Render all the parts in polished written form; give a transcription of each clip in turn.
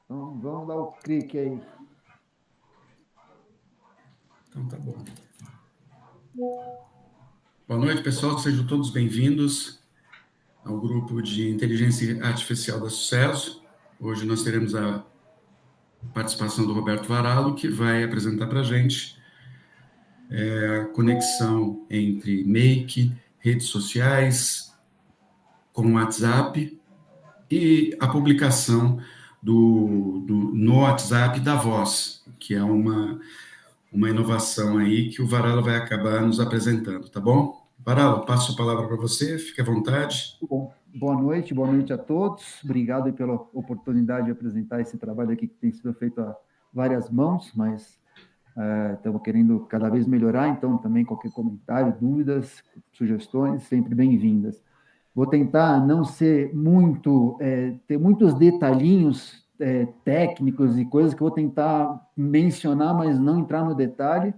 Então, vamos dar o clique aí. Então, tá bom. Boa noite, pessoal. Sejam todos bem-vindos ao grupo de Inteligência Artificial da Sucesso. Hoje nós teremos a participação do Roberto Varallo, que vai apresentar para a gente a conexão entre Make, redes sociais, com o WhatsApp e a publicação no WhatsApp da voz, que é uma inovação aí que o Varallo vai acabar nos apresentando, tá bom? Varallo, passo a palavra para você, fique à vontade. Bom, boa noite a todos. Obrigado pela oportunidade de apresentar esse trabalho aqui que tem sido feito a várias mãos, mas estamos querendo cada vez melhorar, então também qualquer comentário, dúvidas, sugestões, sempre bem-vindas. Vou tentar não ser muito, ter muitos detalhinhos técnicos e coisas que eu vou tentar mencionar, mas não entrar no detalhe.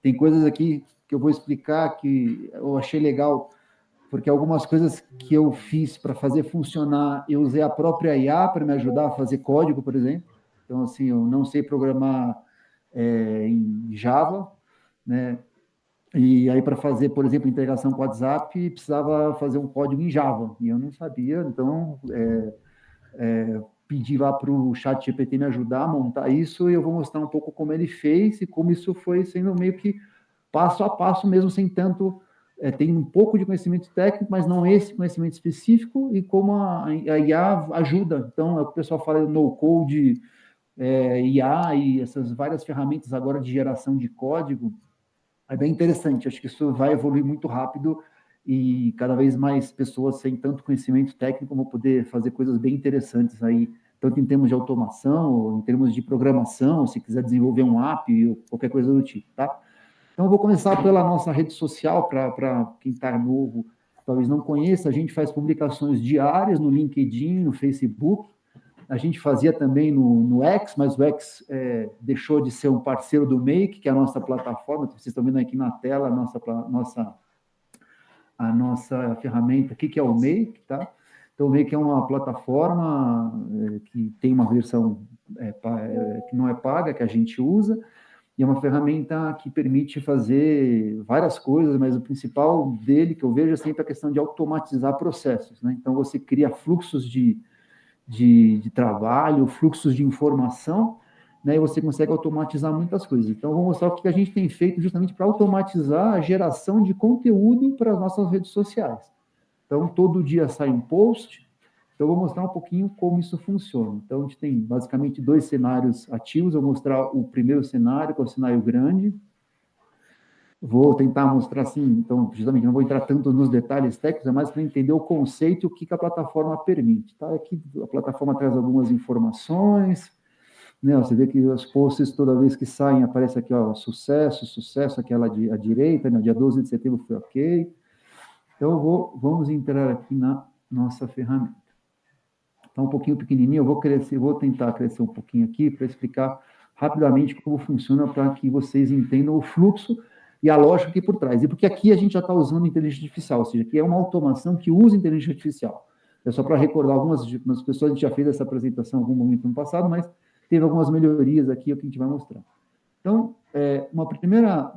Tem coisas aqui que eu vou explicar que eu achei legal, porque algumas coisas que eu fiz para fazer funcionar, eu usei a própria IA para me ajudar a fazer código, por exemplo. Então, assim, eu não sei programar em Java, né? E aí, para fazer, por exemplo, integração com o WhatsApp, precisava fazer um código em Java, e eu não sabia, então pedi lá para o chat GPT me ajudar a montar isso, e eu vou mostrar um pouco como ele fez e como isso foi sendo meio que passo a passo, mesmo sem tanto... tem um pouco de conhecimento técnico, mas não esse conhecimento específico, e como a IA ajuda. Então, é o que o pessoal fala do no-code, IA e essas várias ferramentas agora de geração de código, é bem interessante. Acho que isso vai evoluir muito rápido e cada vez mais pessoas sem tanto conhecimento técnico vão poder fazer coisas bem interessantes aí, tanto em termos de automação, ou em termos de programação, se quiser desenvolver um app ou qualquer coisa do tipo, tá? Então, eu vou começar pela nossa rede social, para quem está novo, talvez não conheça. A gente faz publicações diárias no LinkedIn, no Facebook. A gente fazia também no X, mas o X deixou de ser um parceiro do Make, que é a nossa plataforma. Vocês estão vendo aqui na tela a nossa ferramenta aqui, que é o Make, tá? Então, o Make é uma plataforma que tem uma versão que não é paga, que a gente usa, e é uma ferramenta que permite fazer várias coisas, mas o principal dele, que eu vejo, é sempre a questão de automatizar processos, né? Então, você cria fluxos de trabalho, fluxos de informação, né? E você consegue automatizar muitas coisas. Então, eu vou mostrar o que a gente tem feito justamente para automatizar a geração de conteúdo para as nossas redes sociais. Então, todo dia sai um post. Então, eu vou mostrar um pouquinho como isso funciona. Então, a gente tem basicamente 2 cenários ativos. Eu vou mostrar o primeiro cenário, que é o cenário grande. Vou tentar mostrar assim, então, justamente, não vou entrar tanto nos detalhes técnicos, é mais para entender o conceito e o que a plataforma permite. Tá? Aqui a plataforma traz algumas informações, né? Você vê que os posts, toda vez que saem, aparece aqui, ó, sucesso, aquela à direita, né? Dia 12 de setembro foi ok. Então, vamos entrar aqui na nossa ferramenta. Está um pouquinho pequenininho, vou tentar crescer um pouquinho aqui para explicar rapidamente como funciona, para que vocês entendam o fluxo e a lógica aqui por trás. E porque aqui a gente já está usando inteligência artificial, ou seja, que é uma automação que usa inteligência artificial. É só para recordar, algumas pessoas, a gente já fez essa apresentação em algum momento no passado, mas teve algumas melhorias aqui, é o que a gente vai mostrar. Então, uma primeira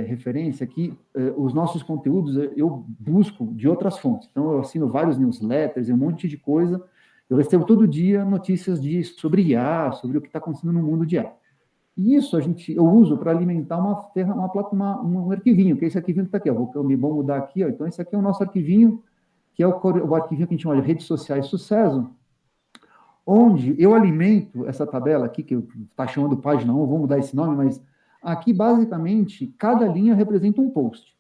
referência aqui, os nossos conteúdos eu busco de outras fontes. Então, eu assino vários newsletters, um monte de coisa. Eu recebo todo dia notícias sobre IA, sobre o que está acontecendo no mundo de IA. E isso eu uso para alimentar um arquivinho, que é esse arquivinho que está aqui. Vou mudar aqui. Ó. Então, esse aqui é o nosso arquivinho, que é o arquivinho que a gente chama de redes sociais sucesso, onde eu alimento essa tabela aqui, que está chamando página 1, vou mudar esse nome, mas aqui, basicamente, cada linha representa um post.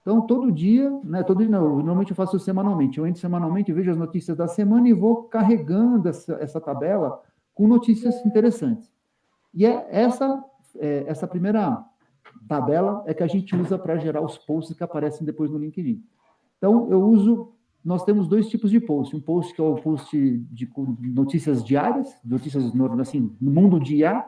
Então, todo dia, né, normalmente eu faço semanalmente, eu entro semanalmente, vejo as notícias da semana e vou carregando essa tabela com notícias interessantes. E essa primeira tabela é que a gente usa para gerar os posts que aparecem depois no LinkedIn. Então, nós temos 2 tipos de post. Um post que é o post de notícias diárias, notícias assim, no mundo de IA,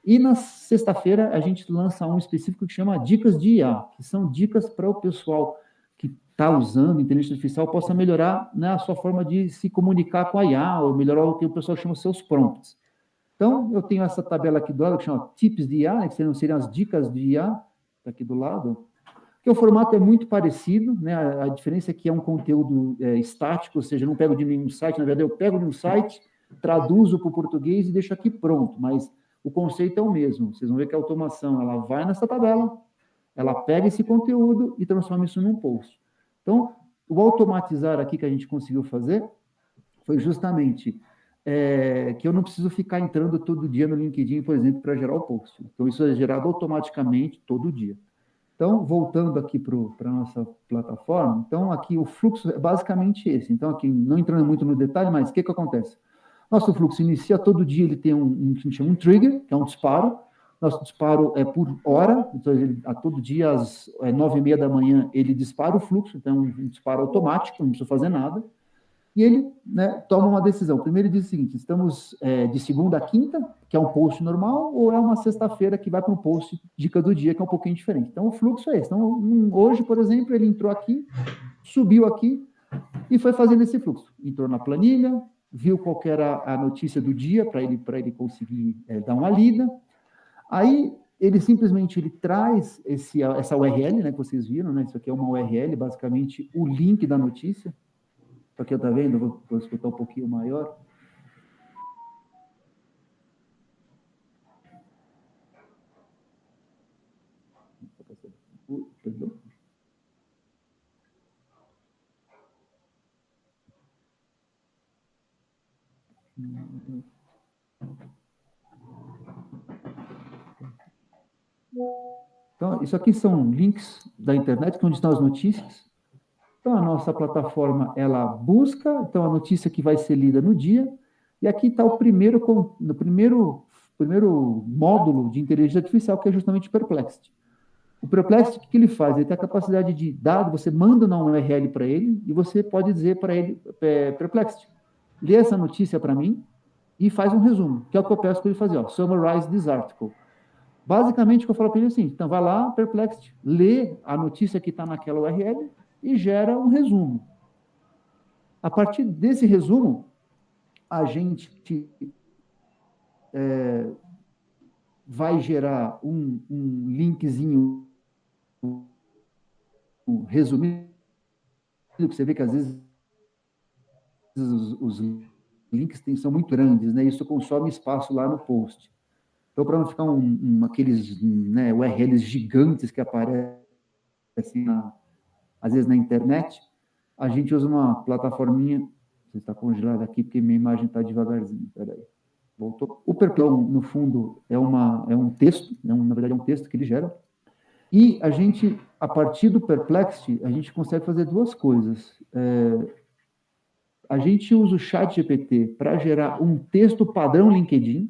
e na sexta-feira a gente lança um específico que chama Dicas de IA, que são dicas para o pessoal que está usando inteligência artificial possa melhorar, né, a sua forma de se comunicar com a IA, ou melhorar o que o pessoal chama de seus prompts. Então, eu tenho essa tabela aqui do lado, que chama Tips de IA, né, que seriam as dicas de IA, está aqui do lado, que o formato é muito parecido, né, a diferença é que é um conteúdo estático, ou seja, eu não pego de nenhum site, na verdade, eu pego de um site, traduzo para o português e deixo aqui pronto, mas o conceito é o mesmo. Vocês vão ver que a automação, ela vai nessa tabela, ela pega esse conteúdo e transforma isso num post. Então, o automatizar aqui que a gente conseguiu fazer foi justamente que eu não preciso ficar entrando todo dia no LinkedIn, por exemplo, para gerar o post. Então, isso é gerado automaticamente todo dia. Então, voltando aqui para a nossa plataforma, então aqui o fluxo é basicamente esse. Então, aqui, não entrando muito no detalhe, mas o que acontece? Nosso fluxo inicia todo dia, ele tem que a gente chama um trigger, que é um disparo. Nosso disparo é por hora, então ele, a todo dia, às 9h30 da manhã, ele dispara o fluxo, então é um disparo automático, não precisa fazer nada. E ele, né, toma uma decisão. Primeiro ele diz o seguinte, estamos de segunda a quinta, que é um post normal, ou é uma sexta-feira que vai para um post dica do dia, que é um pouquinho diferente. Então o fluxo é esse. Então hoje, por exemplo, ele entrou aqui, subiu aqui e foi fazendo esse fluxo. Entrou na planilha, viu qual era a notícia do dia para ele conseguir dar uma lida. Aí ele simplesmente traz essa URL, né, que vocês viram, né? Isso aqui é uma URL, basicamente o link da notícia. Aqui, tá vendo? Vou escutar um pouquinho maior. Perdão. Então, isso aqui são links da internet, onde estão as notícias. Então, a nossa plataforma, ela busca, então, a notícia que vai ser lida no dia, e aqui está o primeiro módulo de inteligência artificial, que é justamente o Perplexity. O Perplexity, o que ele faz? Ele tem a capacidade de dado, você manda uma URL para ele, e você pode dizer para ele, Perplexity, lê essa notícia para mim, e faz um resumo, que é o que eu peço para ele fazer, summarize this article. Basicamente, o que eu falo para ele é assim, então vai lá, Perplexity, lê a notícia que está naquela URL, e gera um resumo. A partir desse resumo, a gente vai gerar um linkzinho resumido, que você vê que às vezes os links são muito grandes, né? Isso consome espaço lá no post. Então, para não ficar aqueles URLs gigantes que aparecem às vezes na internet, a gente usa uma plataforminha. Você está congelado aqui porque minha imagem está devagarzinho. Peraí. Voltou. O Perplexity, no fundo, é um texto, na verdade é um texto que ele gera. E a gente, a partir do Perplexity, a gente consegue fazer duas coisas. A gente usa o ChatGPT para gerar um texto padrão LinkedIn.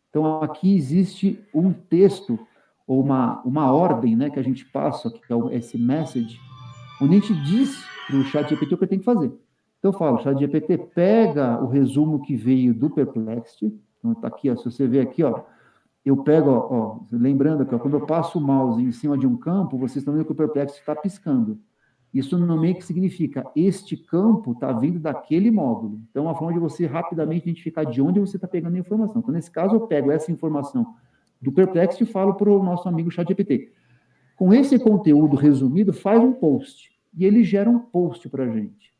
Então, aqui existe um texto, ou uma ordem, né, que a gente passa, que é esse message, onde a gente diz para o ChatGPT o que tem que fazer. Então, eu falo, ChatGPT, pega o resumo que veio do Perplexity. Então, está aqui, se você ver aqui, eu pego, lembrando que quando eu passo o mouse em cima de um campo, vocês estão vendo que o Perplexity está piscando. Isso no meio que significa, este campo está vindo daquele módulo. Então, é uma forma de você rapidamente identificar de onde você está pegando a informação. Então, nesse caso, eu pego essa informação do Perplexity e falo para o nosso amigo ChatGPT. Com esse conteúdo resumido, faz um post. E ele gera um post para a gente.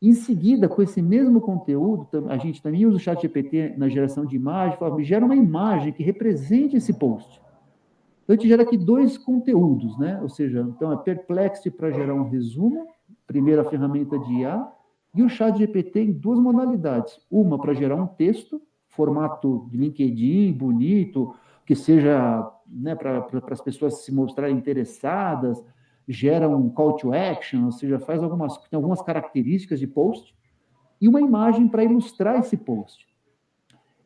Em seguida, com esse mesmo conteúdo, a gente também usa o ChatGPT na geração de imagem, fala, me gera uma imagem que represente esse post. Então, a gente gera aqui dois conteúdos, né? Ou seja, então é Perplexity para gerar um resumo, primeira ferramenta de IA, e o ChatGPT em duas modalidades. Uma para gerar um texto, formato de LinkedIn, bonito, que seja, né, para as pessoas se mostrarem interessadas, gera um call to action, ou seja, tem algumas características de post, e uma imagem para ilustrar esse post.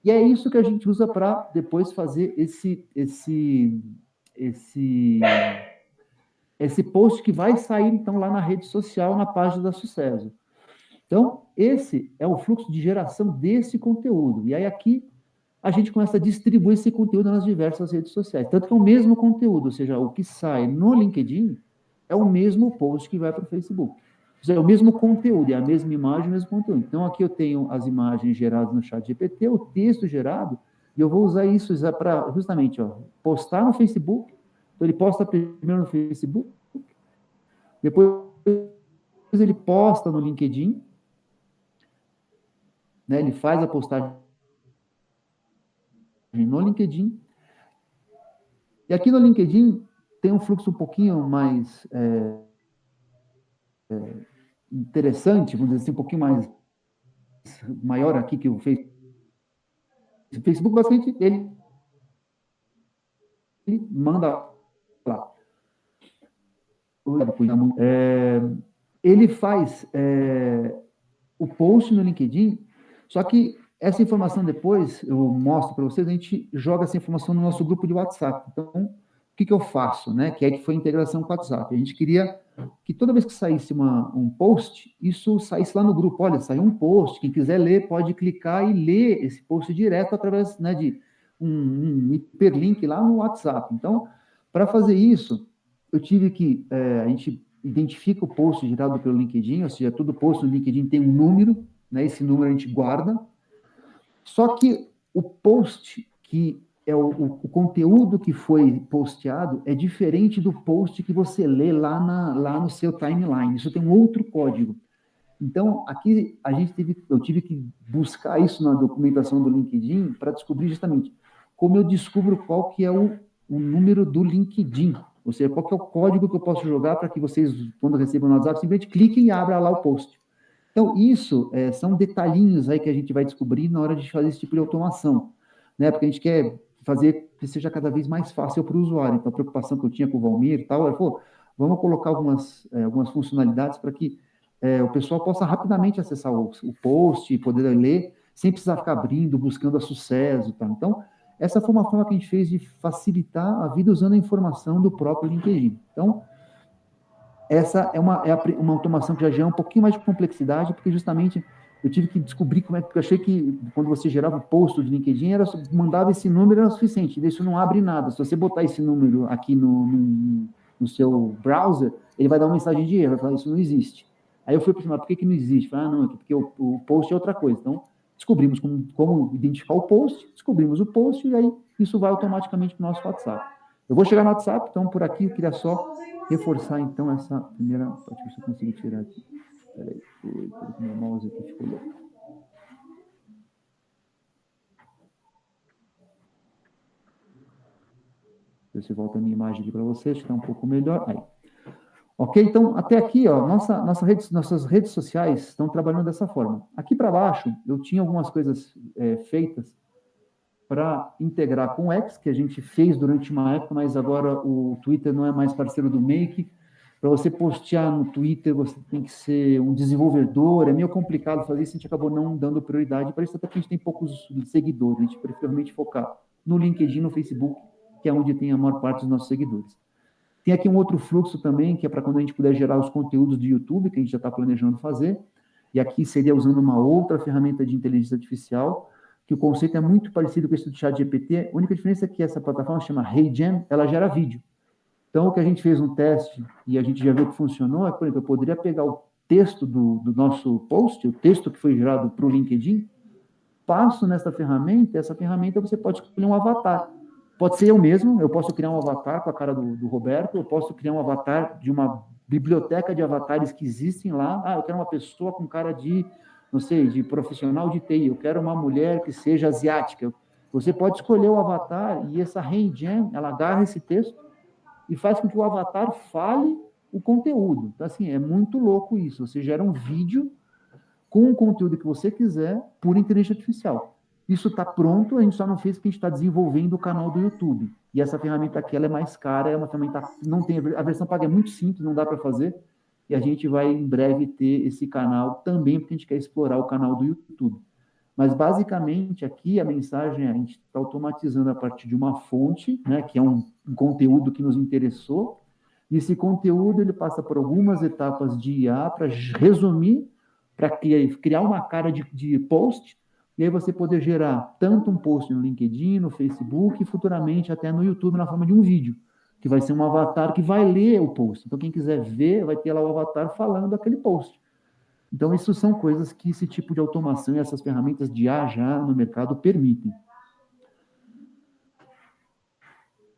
E é isso que a gente usa para depois fazer esse post que vai sair, então, lá na rede social, na página da Sucesso. Então, esse é o fluxo de geração desse conteúdo. E aí, aqui, a gente começa a distribuir esse conteúdo nas diversas redes sociais. Tanto que é o mesmo conteúdo, ou seja, o que sai no LinkedIn é o mesmo post que vai para o Facebook. É o mesmo conteúdo, é a mesma imagem, o mesmo conteúdo. Então, aqui eu tenho as imagens geradas no chat GPT, o texto gerado, e eu vou usar isso para justamente postar no Facebook. Então, ele posta primeiro no Facebook, depois ele posta no LinkedIn, né? Ele faz a postagem no LinkedIn, e aqui no LinkedIn tem um fluxo um pouquinho mais interessante, vamos dizer assim, um pouquinho mais maior aqui que o Facebook. O Facebook, basicamente, ele manda lá. Ele faz o post no LinkedIn, só que essa informação depois, eu mostro para vocês, a gente joga essa informação no nosso grupo de WhatsApp. Então, o que eu faço, né? Que foi a integração com o WhatsApp. A gente queria que toda vez que saísse um post, isso saísse lá no grupo. Olha, saiu um post, quem quiser ler pode clicar e ler esse post direto através, né, de um hiperlink lá no WhatsApp. Então, para fazer isso, eu tive que, a gente identifica o post gerado pelo LinkedIn, ou seja, todo post no LinkedIn tem um número, né? Esse número a gente guarda. Só que o post que é o conteúdo que foi posteado é diferente do post que você lê lá no seu timeline. Isso tem um outro código. Então, aqui eu tive que buscar isso na documentação do LinkedIn para descobrir justamente como eu descubro qual que é o número do LinkedIn. Ou seja, qual que é o código que eu posso jogar para que vocês, quando recebam no WhatsApp, simplesmente cliquem e abram lá o post. Então, isso são detalhinhos aí que a gente vai descobrir na hora de fazer esse tipo de automação, né? Porque a gente quer fazer que seja cada vez mais fácil para o usuário. Então, a preocupação que eu tinha com o Valmir e tal, era, vamos colocar algumas funcionalidades para que o pessoal possa rapidamente acessar o post e poder ler, sem precisar ficar abrindo, buscando a sucesso, tá? Então, essa foi uma forma que a gente fez de facilitar a vida usando a informação do próprio LinkedIn. Então, essa é uma automação que já é um pouquinho mais de complexidade, porque justamente eu tive que descobrir como é que eu achei que quando você gerava o post de LinkedIn, mandava esse número era suficiente, isso não abre nada. Se você botar esse número aqui no seu browser, ele vai dar uma mensagem de erro, vai falar, isso não existe. Aí eu fui pensar, por que não existe? Falei, não, porque o post é outra coisa. Então, descobrimos como identificar o post, descobrimos o post, e aí isso vai automaticamente para o nosso WhatsApp. Eu vou chegar no WhatsApp, então por aqui eu queria só reforçar, então, essa primeira parte que eu consigo tirar aqui. Espera aí, porque meu mouse aqui ficou louco. Ver se volta a minha imagem aqui para vocês, ficar um pouco melhor. Aí. Ok? Então, até aqui, nossas redes sociais estão trabalhando dessa forma. Aqui para baixo, eu tinha algumas coisas feitas para integrar com o X, que a gente fez durante uma época, mas agora o Twitter não é mais parceiro do Make. Para você postear no Twitter, você tem que ser um desenvolvedor, é meio complicado fazer isso, a gente acabou não dando prioridade para isso, até porque a gente tem poucos seguidores, a gente prefere focar no LinkedIn, no Facebook, que é onde tem a maior parte dos nossos seguidores. Tem aqui um outro fluxo também, que é para quando a gente puder gerar os conteúdos do YouTube, que a gente já está planejando fazer, e aqui seria usando uma outra ferramenta de inteligência artificial, que o conceito é muito parecido com esse do ChatGPT, a única diferença é que essa plataforma chama HeyGen, ela gera vídeo. Então, o que a gente fez um teste e a gente já viu que funcionou é, por exemplo, eu poderia pegar o texto do nosso post, o texto que foi gerado para o LinkedIn, passo nessa ferramenta, e essa ferramenta você pode escolher um avatar. Pode ser eu mesmo, eu posso criar um avatar com a cara do Roberto, eu posso criar um avatar de uma biblioteca de avatares que existem lá. Eu quero uma pessoa com cara de, não sei, de profissional de TI, eu quero uma mulher que seja asiática. Você pode escolher o avatar e essa HeyGen, ela agarra esse texto e faz com que o avatar fale o conteúdo. Então, assim, é muito louco isso. Você gera um vídeo com o conteúdo que você quiser por inteligência artificial. Isso está pronto, a gente só não fez porque a gente está desenvolvendo o canal do YouTube. E essa ferramenta aqui ela é mais cara, é uma ferramenta, não tem, a versão paga é muito simples, não dá para fazer. E a gente vai em breve ter esse canal também, porque a gente quer explorar o canal do YouTube. Mas, basicamente, aqui a mensagem é a gente está automatizando a partir de uma fonte, né, que é um conteúdo que nos interessou, e esse conteúdo ele passa por algumas etapas de IA para resumir, para criar uma cara de post, e aí você poder gerar tanto um post no LinkedIn, no Facebook, e futuramente até no YouTube na forma de um vídeo. que vai ser um avatar que vai ler o post. Então, quem quiser ver, vai ter lá o avatar falando daquele post. Então, isso são coisas que esse tipo de automação e essas ferramentas de IA já no mercado permitem.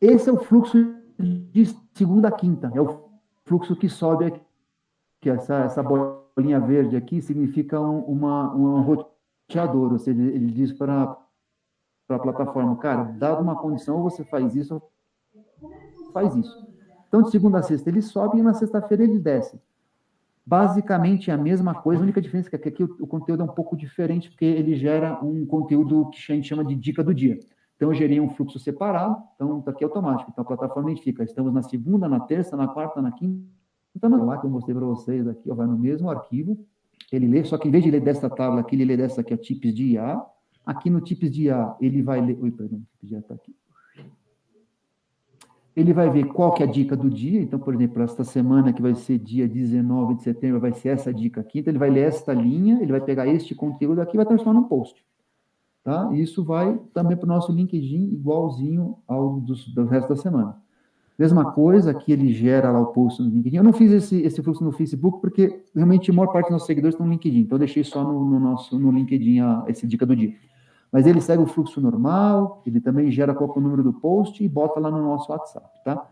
Esse é o fluxo de segunda a quinta, é o fluxo que sobe aqui. Essa bolinha verde aqui significa um roteador, ou seja, ele diz para a plataforma, cara, dada uma condição, você faz isso, faz isso. Então, de segunda a sexta ele sobe e na sexta-feira ele desce. Basicamente é a mesma coisa, a única diferença é que aqui o conteúdo é um pouco diferente, porque ele gera um conteúdo que a gente chama de dica do dia. Então, eu gerei um fluxo separado, então está aqui automático. Então, a plataforma identifica, estamos na segunda, na terça, na quarta, na quinta, lá que eu mostrei para vocês aqui, ó, vai no mesmo arquivo, ele lê, só que em vez de ler dessa tábua aqui, ele lê dessa aqui, ó, tipos de IA. Aqui no tipos de IA, ele vai ler... Oi, perdão, tipos de IA está aqui. Ele vai ver qual que é a dica do dia. Então, por exemplo, esta semana, que vai ser dia 19 de setembro, vai ser essa dica aqui. Então, ele vai ler esta linha, ele vai pegar este conteúdo aqui e vai transformar num post. Tá? E isso vai também para o nosso LinkedIn, igualzinho ao do resto da semana. Mesma coisa que ele gera lá o post no LinkedIn. Eu não fiz esse fluxo no Facebook, porque realmente a maior parte dos nossos seguidores estão no LinkedIn. Então, eu deixei só no LinkedIn essa dica do dia. Mas ele segue o fluxo normal, ele também gera qual é o número do post e bota lá no nosso WhatsApp, tá?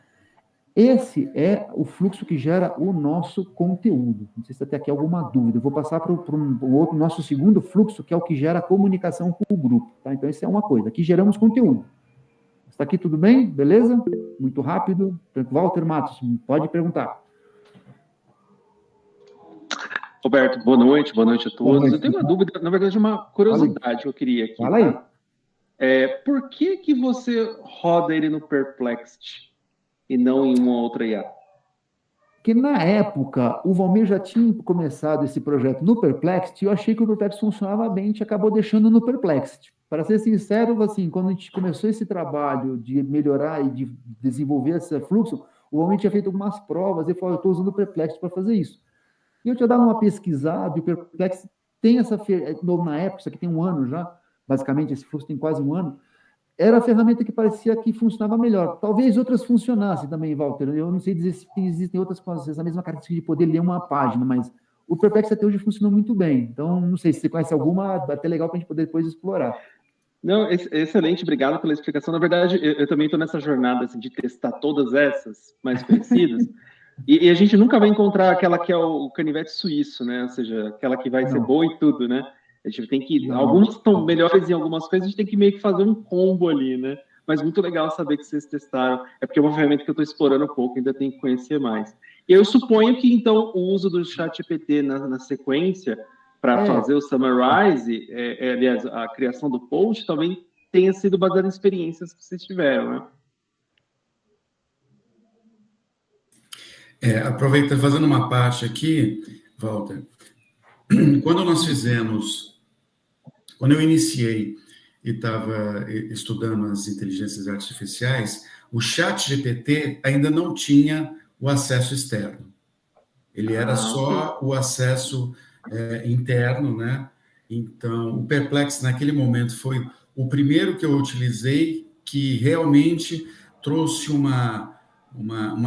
Esse é o fluxo que gera o nosso conteúdo. Não sei se até aqui alguma dúvida. Eu vou passar para o outro, nosso segundo fluxo, que é o que gera a comunicação com o grupo, tá? Então, isso é uma coisa. Aqui geramos conteúdo. Está aqui tudo bem? Beleza? Muito rápido. Walter Matos, pode perguntar. Roberto, boa noite a todos. Eu tenho uma dúvida, na verdade, uma curiosidade que eu queria aqui. Fala aí. Por que você roda ele no Perplexity e não em uma outra IA? Porque na época, o Valmir já tinha começado esse projeto no Perplexity, e eu achei que o Perplexity funcionava bem, a gente acabou deixando no Perplexity. Para ser sincero, assim, quando a gente começou esse trabalho de melhorar e de desenvolver esse fluxo, o Valmir tinha feito algumas provas e falou, eu estou usando o Perplexity para fazer isso. E eu tinha dado uma pesquisada, e o Perplexity tem essa, na época, isso aqui tem um ano já, basicamente, esse fluxo tem quase um ano, era a ferramenta que parecia que funcionava melhor. Talvez outras funcionassem também, Walter. Eu não sei dizer se existem outras com essa mesma característica de poder ler uma página, mas o Perplexity até hoje funcionou muito bem. Então, não sei se você conhece alguma, até legal para a gente poder depois explorar. Não, excelente, obrigado pela explicação. Na verdade, eu também estou nessa jornada assim, de testar todas essas mais conhecidas, e a gente nunca vai encontrar aquela que é o canivete suíço, né? Ou seja, aquela que vai ser boa em tudo, né? A gente tem que... Algumas estão melhores em algumas coisas, a gente tem que meio que fazer um combo ali, né? Mas muito legal saber que vocês testaram. É porque é uma ferramenta que eu estou explorando um pouco, ainda tenho que conhecer mais. Eu suponho que, então, o uso do ChatGPT na sequência, para fazer o summarize, aliás, a criação do post, também tenha sido baseado em experiências que vocês tiveram, né? Aproveitando, fazendo uma parte aqui, Walter, quando eu iniciei e estava estudando as inteligências artificiais, o ChatGPT ainda não tinha o acesso externo. Ele era só o acesso interno, né? Então, o Perplex, naquele momento, foi o primeiro que eu utilizei que realmente trouxe uma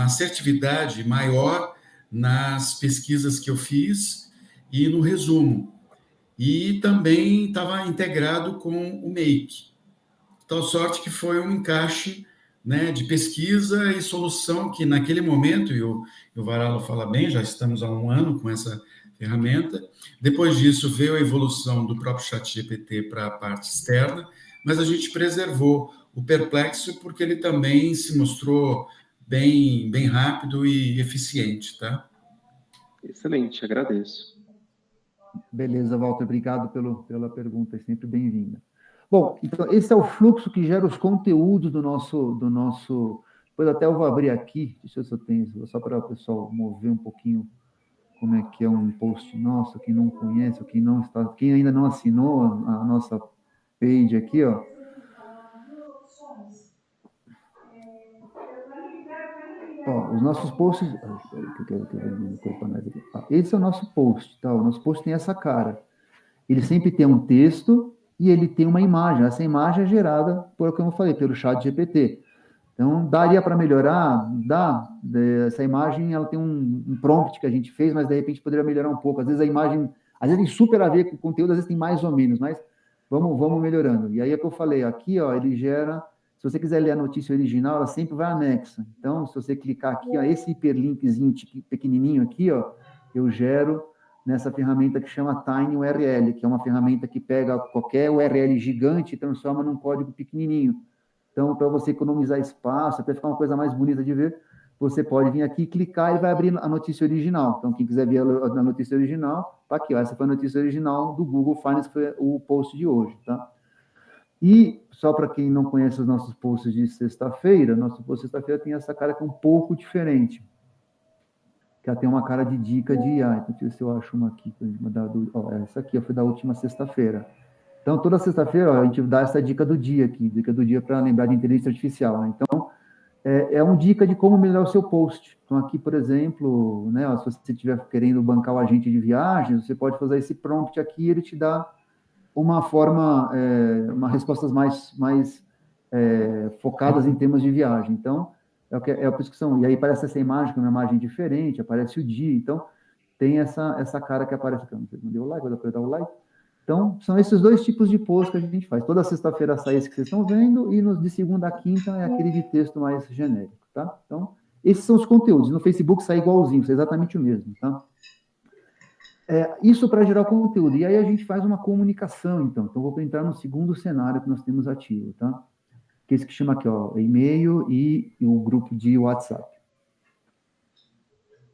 assertividade maior nas pesquisas que eu fiz e no resumo. E também estava integrado com o Make. Tal sorte que foi um encaixe, né, de pesquisa e solução que, naquele momento, e o Varallo fala bem, já estamos há um ano com essa ferramenta. Depois disso, veio a evolução do próprio ChatGPT para a parte externa, mas a gente preservou o Perplexo porque ele também se mostrou bem rápido e eficiente, tá? Excelente, agradeço. Beleza, Walter, obrigado pela pergunta, é sempre bem-vinda. Bom, então, esse é o fluxo que gera os conteúdos do nosso... Depois até eu vou abrir aqui, deixa eu ver se eu tenho, só para o pessoal mover um pouquinho como é que é um post nosso, quem não conhece, quem ainda não assinou a nossa page aqui, ó. Ó, os nossos posts... Esse é o nosso post, tá? O nosso post tem essa cara. Ele sempre tem um texto e ele tem uma imagem. Essa imagem é gerada, por como eu falei, pelo ChatGPT. Então, daria para melhorar? Dá. Essa imagem, ela tem um prompt que a gente fez, mas de repente poderia melhorar um pouco. Às vezes a imagem, às vezes tem super a ver com o conteúdo, às vezes tem mais ou menos, mas vamos melhorando. E aí é que eu falei, aqui, ó, ele gera, se você quiser ler a notícia original, ela sempre vai anexa. Então, se você clicar aqui, ó, esse hiperlinkzinho pequenininho aqui, ó, eu gero nessa ferramenta que chama TinyURL, que é uma ferramenta que pega qualquer URL gigante e transforma num código pequenininho. Então, para você economizar espaço, até ficar uma coisa mais bonita de ver, você pode vir aqui, clicar e vai abrir a notícia original. Então, quem quiser ver a notícia original, tá aqui, ó, essa foi a notícia original do Google Finance, que foi o post de hoje, tá? E, só para quem não conhece os nossos posts de sexta-feira, nosso post de sexta-feira tem essa cara que é um pouco diferente, que ela tem uma cara de dica de IA. Então, deixa eu ver se eu acho uma aqui, essa aqui foi da última sexta-feira. Então, toda sexta-feira, a gente dá essa dica do dia aqui, dica do dia para lembrar de inteligência artificial, né? Então, é uma dica de como melhorar o seu post. Então, aqui, por exemplo, né, ó, se você estiver querendo bancar o agente de viagens, você pode fazer esse prompt aqui, ele te dá uma forma, uma respostas mais focadas em temas de viagem. Então, é a prescrição. E aí aparece essa imagem, que é uma imagem diferente, aparece o dia. Então, tem essa cara que aparece aqui. Não sei se não deu like, vai dar para dar o like. Então, são esses dois tipos de post que a gente faz. Toda sexta-feira sai esse que vocês estão vendo, e de segunda a quinta é aquele de texto mais genérico, tá? Então, esses são os conteúdos. No Facebook sai igualzinho, é exatamente o mesmo, tá? Isso para gerar conteúdo. E aí a gente faz uma comunicação, então. Então, vou entrar no segundo cenário que nós temos ativo, tá? Que é esse que chama aqui, ó, e-mail e o grupo de WhatsApp.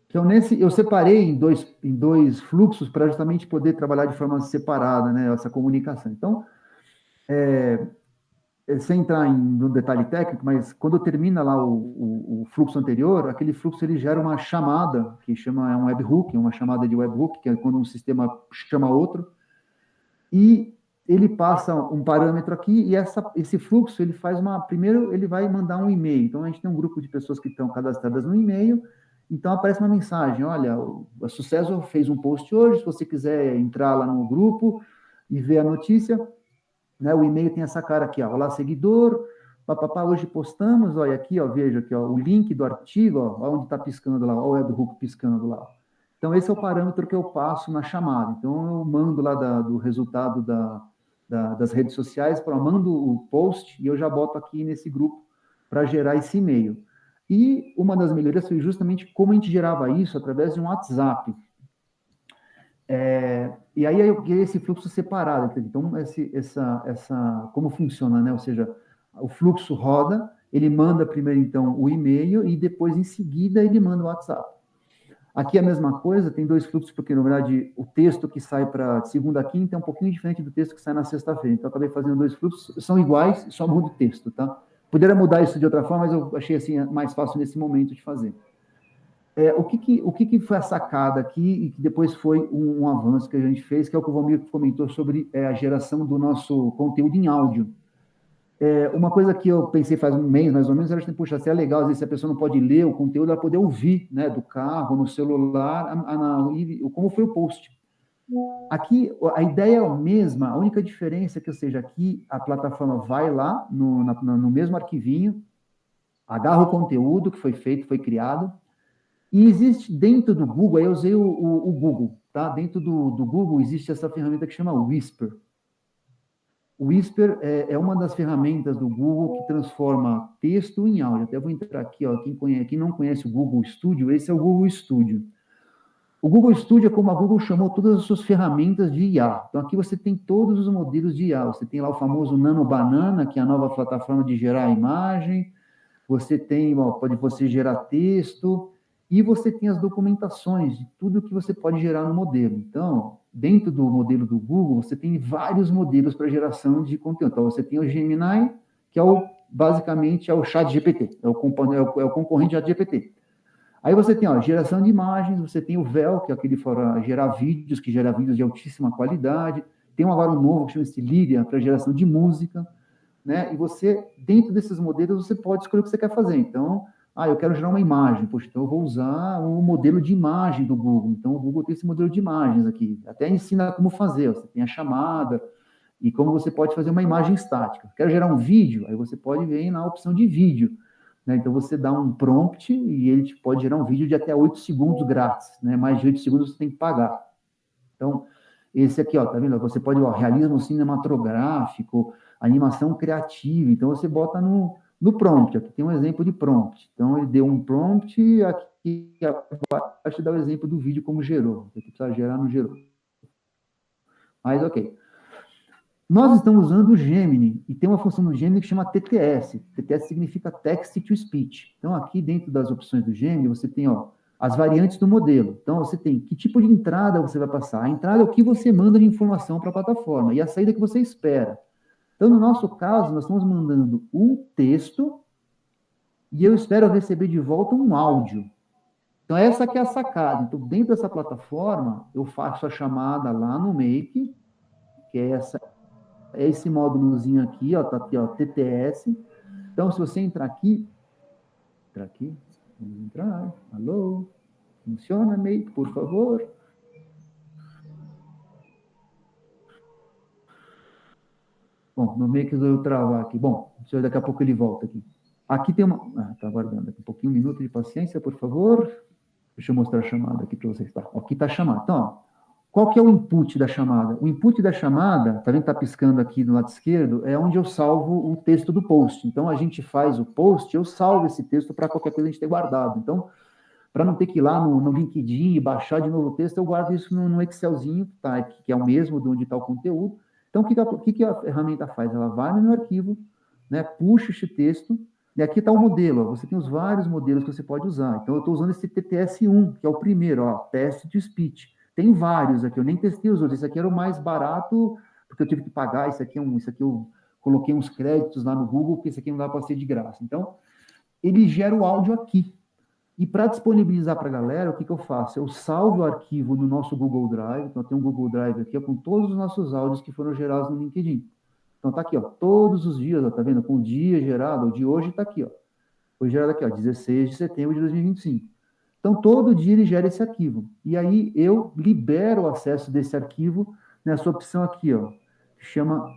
Então, eu separei em dois fluxos para justamente poder trabalhar de forma separada, né, essa comunicação. Então, sem entrar no detalhe técnico, mas quando termina lá o fluxo anterior, aquele fluxo ele gera uma chamada, que chama um webhook, uma chamada de webhook, que é quando um sistema chama outro, e ele passa um parâmetro aqui, e esse fluxo, ele faz primeiro ele vai mandar um e-mail. Então, a gente tem um grupo de pessoas que estão cadastradas no e-mail. Então, aparece uma mensagem, olha, a Sucesso fez um post hoje, se você quiser entrar lá no grupo e ver a notícia, né, o e-mail tem essa cara aqui, ó, olá, seguidor, papapá, hoje postamos, olha aqui, ó, veja aqui, ó, o link do artigo, ó, onde está piscando lá, ó, o webhook piscando lá. Então, esse é o parâmetro que eu passo na chamada. Então, eu mando lá do resultado das redes sociais, mando o post e eu já boto aqui nesse grupo para gerar esse e-mail. E uma das melhorias foi justamente como a gente gerava isso através de um WhatsApp. E aí eu criei esse fluxo separado. Então, como funciona, né? Ou seja, o fluxo roda, ele manda primeiro, então, o e-mail e depois, em seguida, ele manda o WhatsApp. Aqui é a mesma coisa, tem dois fluxos, porque, na verdade, o texto que sai para segunda a quinta é um pouquinho diferente do texto que sai na sexta-feira. Então, eu acabei fazendo dois fluxos, são iguais, só muda o texto, tá? Poderia mudar isso de outra forma, mas eu achei assim mais fácil nesse momento de fazer. O que foi a sacada aqui e que depois foi um avanço que a gente fez, que é o que o Valmir comentou sobre a geração do nosso conteúdo em áudio. Uma coisa que eu pensei faz um mês, mais ou menos, era, puxa, se é legal, às vezes, se a pessoa não pode ler o conteúdo, ela poder ouvir, né, do carro, no celular, como foi o post. Aqui, a ideia é a mesma, a única diferença é que, ou seja, aqui a plataforma vai lá no mesmo arquivinho, agarra o conteúdo que foi feito, foi criado, e existe dentro do Google, aí eu usei o Google, tá? Dentro do Google existe essa ferramenta que chama Whisper. O Whisper é uma das ferramentas do Google que transforma texto em áudio. Até vou entrar aqui, ó, quem não conhece o Google Studio, esse é o Google Studio. O Google Studio é como a Google chamou todas as suas ferramentas de IA. Então, aqui você tem todos os modelos de IA. Você tem lá o famoso Nano Banana, que é a nova plataforma de gerar imagem. Você tem, pode você gerar texto. E você tem as documentações de tudo que você pode gerar no modelo. Então, dentro do modelo do Google, você tem vários modelos para geração de conteúdo. Então, você tem o Gemini, que basicamente é o ChatGPT. É o concorrente do ChatGPT. Aí você tem geração de imagens, você tem o Vel, que é aquele para gerar vídeos, que gera vídeos de altíssima qualidade. Tem agora um novo que chama-se Lyria, para geração de música, né? E você, dentro desses modelos, você pode escolher o que você quer fazer. Então, eu quero gerar uma imagem. Poxa, então eu vou usar o modelo de imagem do Google. Então, o Google tem esse modelo de imagens aqui. Até ensina como fazer. Você tem a chamada e como você pode fazer uma imagem estática. Quero gerar um vídeo, aí você pode ver na opção de vídeo. né? Então, você dá um prompt e ele pode gerar um vídeo de até 8 segundos grátis, né? Mais de 8 segundos você tem que pagar. Então, esse aqui, ó, tá vendo? Você pode, ó, realismo cinematográfico, animação criativa. Então, você bota no prompt. Aqui tem um exemplo de prompt. Então, ele deu um prompt e aqui abaixo dá o exemplo do vídeo como gerou. Aqui precisa gerar, não gerou. Mas, ok. Nós estamos usando o Gemini, e tem uma função do Gemini que chama TTS. TTS significa Text to Speech. Então, aqui dentro das opções do Gemini, você tem, ó, as variantes do modelo. Então, você tem que tipo de entrada você vai passar. A entrada é o que você manda de informação para a plataforma, e a saída que você espera. Então, no nosso caso, nós estamos mandando um texto, e eu espero receber de volta um áudio. Então, essa que é a sacada. Então, dentro dessa plataforma, eu faço a chamada lá no Make, que é esse módulozinho aqui, ó, tá aqui, ó, TTS. Então, se você entrar aqui, vamos entrar, alô, funciona, Make, por favor. Bom, no Make eu travar aqui. Bom, daqui a pouco ele volta aqui. Aqui tem uma... tá aguardando aqui um pouquinho, um minuto de paciência, por favor. Deixa eu mostrar a chamada aqui para vocês. Tá, aqui está a chamada. Então, ó, qual que é o input da chamada? O input da chamada, tá vendo que está piscando aqui do lado esquerdo, é onde eu salvo o texto do post. Então, a gente faz o post, eu salvo esse texto para qualquer coisa a gente ter guardado. Então, para não ter que ir lá no LinkedIn e baixar de novo o texto, eu guardo isso no Excelzinho, tá, que é o mesmo de onde está o conteúdo. Então, o que a ferramenta faz? Ela vai no meu arquivo, né, puxa esse texto, e aqui está o modelo, ó, você tem os vários modelos que você pode usar. Então, eu estou usando esse TTS1, que é o primeiro, ó, Text to Speech. Tem vários aqui, eu nem testei os outros. Esse aqui era o mais barato, porque eu tive que pagar. Esse aqui eu coloquei uns créditos lá no Google, porque esse aqui não dá para ser de graça. Então, ele gera o áudio aqui. E para disponibilizar para a galera, o que eu faço? Eu salvo o arquivo no nosso Google Drive. Então, eu tenho um Google Drive aqui, ó, com todos os nossos áudios que foram gerados no LinkedIn. Então, tá aqui, ó, todos os dias, ó, tá vendo? Com o dia gerado, o de hoje tá aqui, ó. Foi gerado aqui, ó, 16 de setembro de 2025. Então, todo dia ele gera esse arquivo. E aí, eu libero o acesso desse arquivo nessa opção aqui, ó, que chama...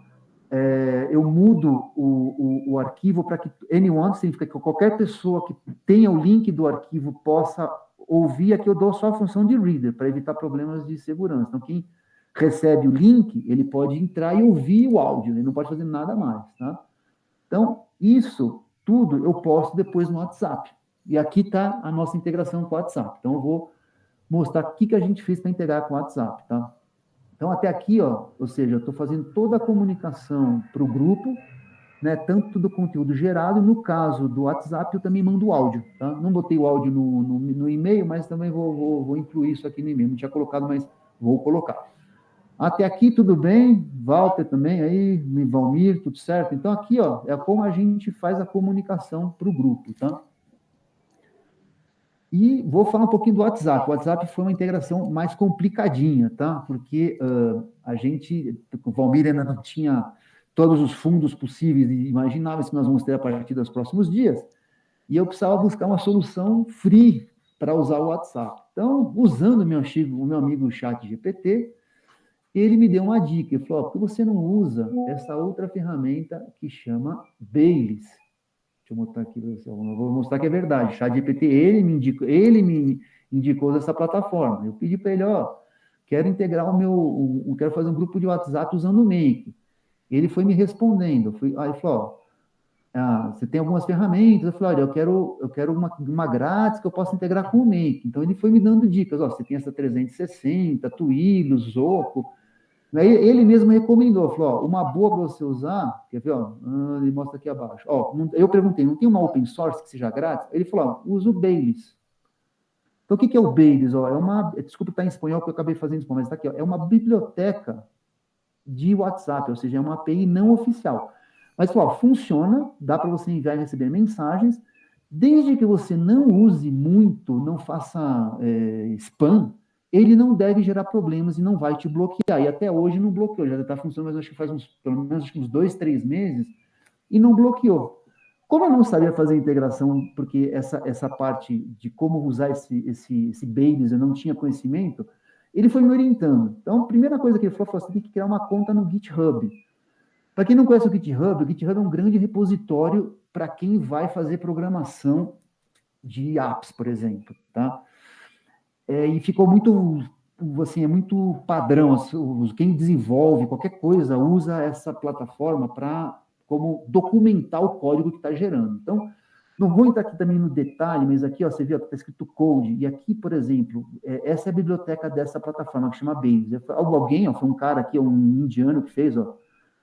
eu mudo o arquivo para que anyone, significa que qualquer pessoa que tenha o link do arquivo possa ouvir. Aqui eu dou só a função de reader, para evitar problemas de segurança. Então, quem recebe o link, ele pode entrar e ouvir o áudio, ele não pode fazer nada mais, tá? Então, isso tudo eu posto depois no WhatsApp. E aqui está a nossa integração com o WhatsApp. Então, eu vou mostrar o que a gente fez para integrar com o WhatsApp, tá? Então, até aqui, ó, ou seja, eu estou fazendo toda a comunicação para o grupo, né, tanto do conteúdo gerado. No caso do WhatsApp, eu também mando o áudio, tá? Não botei o áudio no e-mail, mas também vou incluir isso aqui no e-mail. Não tinha colocado, mas vou colocar. Até aqui, tudo bem? Walter também aí, Valmir, tudo certo? Então, aqui, ó, é como a gente faz a comunicação para o grupo, tá? E vou falar um pouquinho do WhatsApp. O WhatsApp foi uma integração mais complicadinha, tá? Porque o Valmir ainda não tinha todos os fundos possíveis e imagináveis que nós vamos ter a partir dos próximos dias, e eu precisava buscar uma solução free para usar o WhatsApp. Então, usando o meu amigo ChatGPT, ele me deu uma dica. Ele falou: por que você não usa essa outra ferramenta que chama Baileys? Deixa eu mostrar aqui, eu vou mostrar que é verdade. ChatGPT, ele me indicou dessa plataforma. Eu pedi para ele, ó, quero integrar quero fazer um grupo de WhatsApp usando o Make. Ele foi me respondendo. Aí ele falou, ó, você tem algumas ferramentas. Eu falei, olha, eu quero uma grátis que eu possa integrar com o Make. Então, ele foi me dando dicas. Ó, você tem essa 360, Twilio, Zoco. Aí ele mesmo recomendou, falou, ó, uma boa para você usar, quer ver, ó, ele mostra aqui abaixo. Ó, eu perguntei, não tem uma open source que seja grátis? Ele falou, ó, usa o Baileys. Então, o que é o Baileys? Ó, desculpa estar em espanhol, porque eu acabei fazendo em espanhol, mas está aqui, ó, é uma biblioteca de WhatsApp, ou seja, é uma API não oficial. Mas, ó, funciona, dá para você enviar e receber mensagens, desde que você não use muito, não faça spam, ele não deve gerar problemas e não vai te bloquear. E até hoje não bloqueou, já está funcionando, mas acho que faz pelo menos uns 2, 3 meses, e não bloqueou. Como eu não sabia fazer a integração, porque essa parte de como usar esse Baileys eu não tinha conhecimento, ele foi me orientando. Então, a primeira coisa que ele falou, você tem que criar uma conta no GitHub. Para quem não conhece o GitHub é um grande repositório para quem vai fazer programação de apps, por exemplo, tá? E ficou muito, assim, é muito padrão. Quem desenvolve qualquer coisa usa essa plataforma para como documentar o código que está gerando. Então, não vou entrar aqui também no detalhe, mas aqui, ó, você viu, está escrito code. E aqui, por exemplo, essa é a biblioteca dessa plataforma que chama Base. Alguém, ó, foi um cara aqui, um indiano que fez, ó,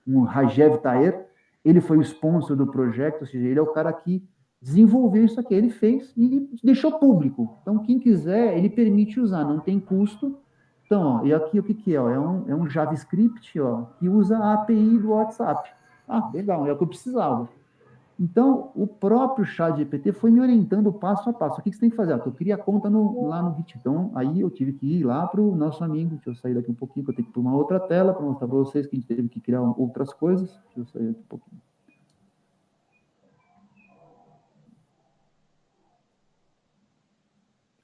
um Rajev Taher, ele foi o sponsor do projeto, ou seja, ele é o cara que desenvolveu isso aqui, ele fez e deixou público. Então, quem quiser, ele permite usar, não tem custo. Então, ó, e aqui o que é? Ó, é um JavaScript, ó, que usa a API do WhatsApp. Ah, legal, é o que eu precisava. Então, o próprio ChatGPT foi me orientando passo a passo. O que você tem que fazer? Eu queria conta lá no Git. Então, aí eu tive que ir lá para o nosso amigo. Deixa eu sair daqui um pouquinho, que eu tenho que ir para uma outra tela para mostrar para vocês que a gente teve que criar outras coisas. Deixa eu sair aqui um pouquinho.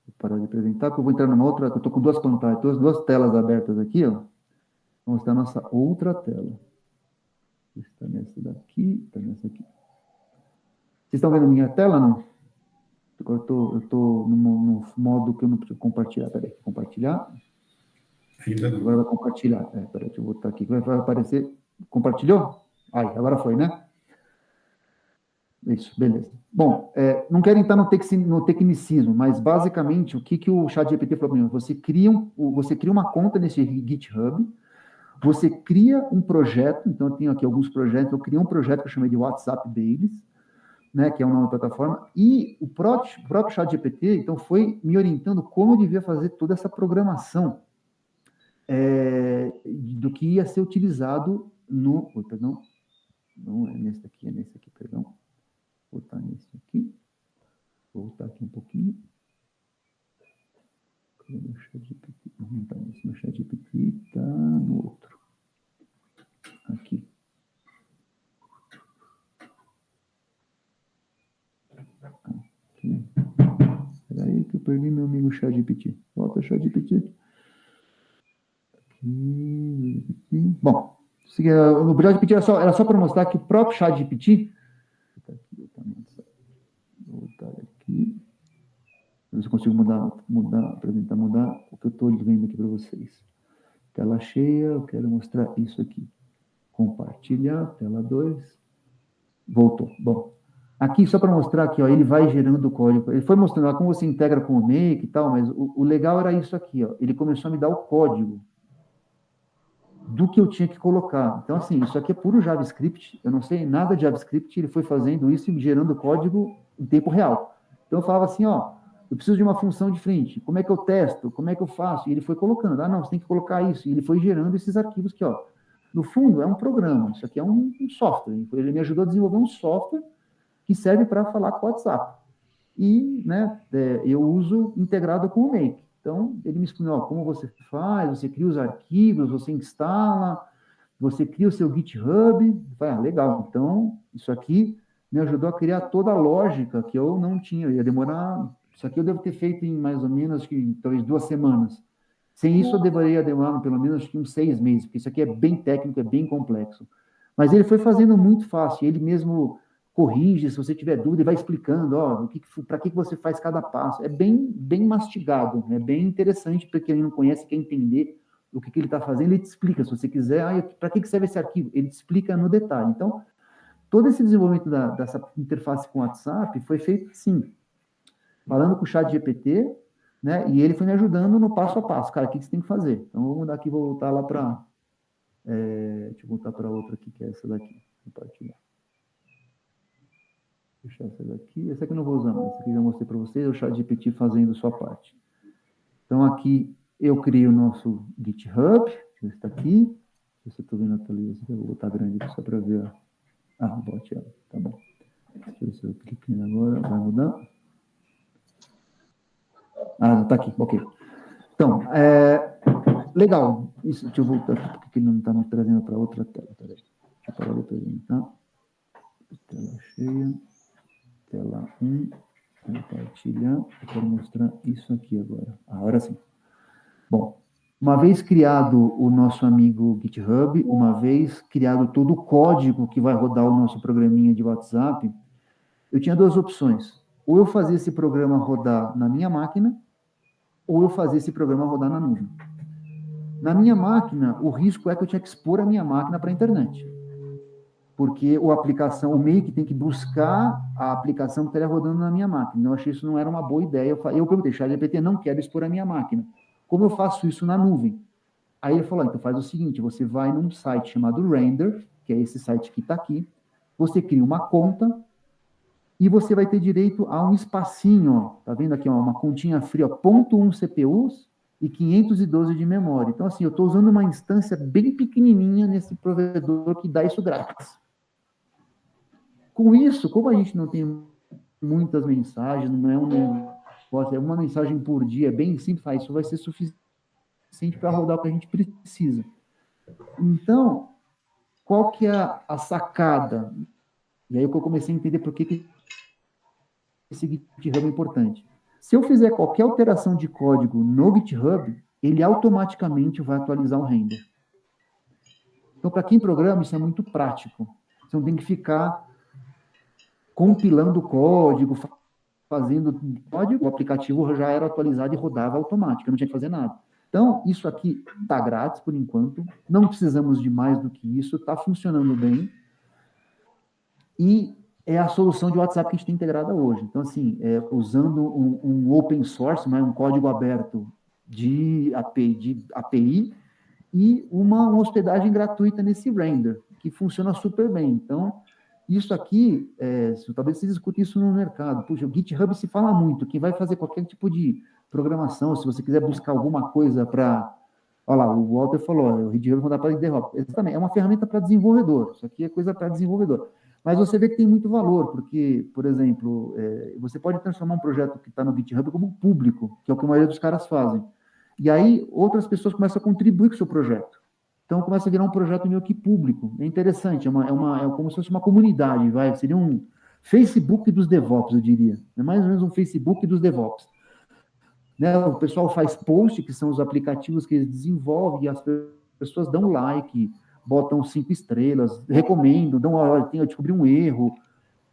Vou parar de apresentar, porque eu vou entrar numa outra. Eu estou com duas pantalhas, duas telas abertas aqui, ó. Vou mostrar a nossa outra tela. Está nessa daqui, está nessa aqui. Vocês estão vendo minha tela, não? Eu estou no modo que eu não preciso compartilhar. Peraí, compartilhar. Ainda não. Agora vai compartilhar. Peraí, deixa eu botar aqui. Vai aparecer. Compartilhou? Aí, agora foi, né? Isso, beleza. Bom, não quero entrar no tecnicismo, mas basicamente o que o ChatGPT falou para mim? Você cria uma conta nesse GitHub, você cria um projeto, então eu tenho aqui alguns projetos, eu criei um projeto que eu chamei de WhatsApp Babies, né, que é uma nova plataforma, e o próprio ChatGPT, então, foi me orientando como eu devia fazer toda essa programação do que ia ser utilizado no... perdão, não é nesse aqui, perdão. Vou botar nesse aqui. Vou voltar aqui um pouquinho. Cadê meu ChatGPT? Não está nesse, meu ChatGPT está no outro. Aqui. Espera aí que eu perdi meu amigo ChatGPT. Volta, ChatGPT. Bom, no ChatGPT era só para mostrar que o próprio ChatGPT... Vou voltar aqui. Ver se eu consigo mudar o que eu estou vendo aqui para vocês. Tela cheia, eu quero mostrar isso aqui. Compartilhar, tela 2. Voltou. Bom, aqui só para mostrar que ó, ele vai gerando o código. Ele foi mostrando lá como você integra com o Make e tal, mas o legal era isso aqui. Ó. Ele começou a me dar o código do que eu tinha que colocar. Então, assim, isso aqui é puro JavaScript. Eu não sei nada de JavaScript. Ele foi fazendo isso e gerando código em tempo real. Então, eu falava assim, ó, eu preciso de uma função de frente. Como é que eu testo? Como é que eu faço? E ele foi colocando. Ah, não, você tem que colocar isso. E ele foi gerando esses arquivos aqui, ó. No fundo, é um programa. Isso aqui é um software. Ele me ajudou a desenvolver um software que serve para falar com o WhatsApp. E, né, eu uso integrado com o Make. Então, ele me explicou, ó, como você faz, você cria os arquivos, você instala, você cria o seu GitHub. Ah, legal. Então, isso aqui me ajudou a criar toda a lógica que eu não tinha. Ia demorar... Isso aqui eu devo ter feito em mais ou menos, talvez 2 semanas. Sem isso, eu deveria demorar pelo menos uns 6 meses, porque isso aqui é bem técnico, é bem complexo. Mas ele foi fazendo muito fácil, ele mesmo corrige, se você tiver dúvida, e vai explicando, ó, para que você faz cada passo. É bem mastigado, é bem interessante para quem não conhece, quer entender o que ele está fazendo, ele te explica, se você quiser, para que serve esse arquivo? Ele te explica no detalhe. Então, todo esse desenvolvimento dessa interface com o WhatsApp foi feito assim, falando com o ChatGPT, né? E ele foi me ajudando no passo a passo. Cara, o que você tem que fazer? Então, vou mudar aqui, vou voltar lá para... deixa eu voltar para outra aqui, que é essa daqui. Compartilhar. Deixar essa daqui. Essa aqui eu não vou usar mais. Essa aqui eu já mostrei para vocês, o ChatGPT fazendo a sua parte. Então, aqui eu criei o nosso GitHub. Deixa eu ver se está aqui. Se eu estou vendo a tela, eu vou botar grande aqui só para ver. Ah, bote ela. Tá bom. Deixa eu ver se eu clico agora. Vai mudar. Ah, não, tá aqui, ok. Então, legal. Isso, deixa eu voltar aqui, porque ele não está me trazendo para outra tela. Peraí. Deixa eu parar de apresentar. Tela cheia. Tela 1. Compartilhar. Eu quero mostrar isso aqui agora. Agora sim. Bom, Uma vez criado o nosso amigo GitHub, uma vez criado todo o código que vai rodar o nosso programinha de WhatsApp, eu tinha duas opções. Ou eu fazia esse programa rodar na minha máquina, ou eu fazia esse programa rodar na nuvem. Na minha máquina, o risco é que eu tinha que expor a minha máquina para a internet. Porque o Make tem que buscar a aplicação que estaria rodando na minha máquina. Eu achei isso não era uma boa ideia. Eu perguntei, ChatGPT, não quero expor a minha máquina. Como eu faço isso na nuvem? Aí ele falou, então faz o seguinte, você vai num site chamado Render, que é esse site que está aqui, você cria uma conta e você vai ter direito a um espacinho, ó, tá vendo aqui, ó, uma continha fria, ó, 0.1 CPUs e 512 de memória. Então, assim, eu estou usando uma instância bem pequenininha nesse provedor que dá isso grátis. Com isso, como a gente não tem muitas mensagens, não é um negócio, é uma mensagem por dia, é bem simples, isso vai ser suficiente para rodar o que a gente precisa. Então, qual que é a sacada? E aí eu comecei a entender por que esse GitHub é importante. Se eu fizer qualquer alteração de código no GitHub, ele automaticamente vai atualizar o render. Então, para quem programa, isso é muito prático. Você não tem que ficar compilando o código, fazendo código, o aplicativo já era atualizado e rodava automático, eu não tinha que fazer nada. Então, isso aqui está grátis por enquanto, não precisamos de mais do que isso, está funcionando bem, e é a solução de WhatsApp que a gente tem integrada hoje. Então, assim, usando um open source, um código aberto de API e uma hospedagem gratuita nesse render, que funciona super bem. Então, isso aqui, talvez vocês escutem isso no mercado. Puxa, o GitHub se fala muito. Quem vai fazer qualquer tipo de programação, se você quiser buscar alguma coisa para... Olha lá, o Walter falou, o GitHub vai dar para DevOps. Exatamente, é uma ferramenta para desenvolvedor. Isso aqui é coisa para desenvolvedor. Mas você vê que tem muito valor, porque, por exemplo, você pode transformar um projeto que está no GitHub como público, que é o que a maioria dos caras fazem. E aí, outras pessoas começam a contribuir com o seu projeto. Então, começa a virar um projeto meio que público. É interessante, é como se fosse uma comunidade, seria um Facebook dos DevOps, eu diria. É mais ou menos um Facebook dos DevOps. Né? O pessoal faz post, que são os aplicativos que eles desenvolvem, e as pessoas dão like, botam 5 estrelas, recomendam, olha, eu descobri um erro.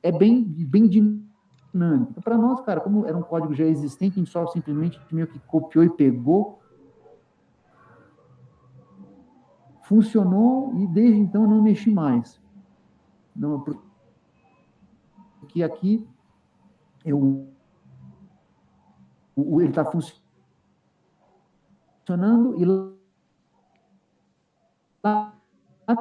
É bem dinâmico. Então, para nós, cara, como era um código já existente, a gente só simplesmente meio que copiou e pegou, funcionou e desde então não mexi mais. Não, porque aqui ele está funcionando e lá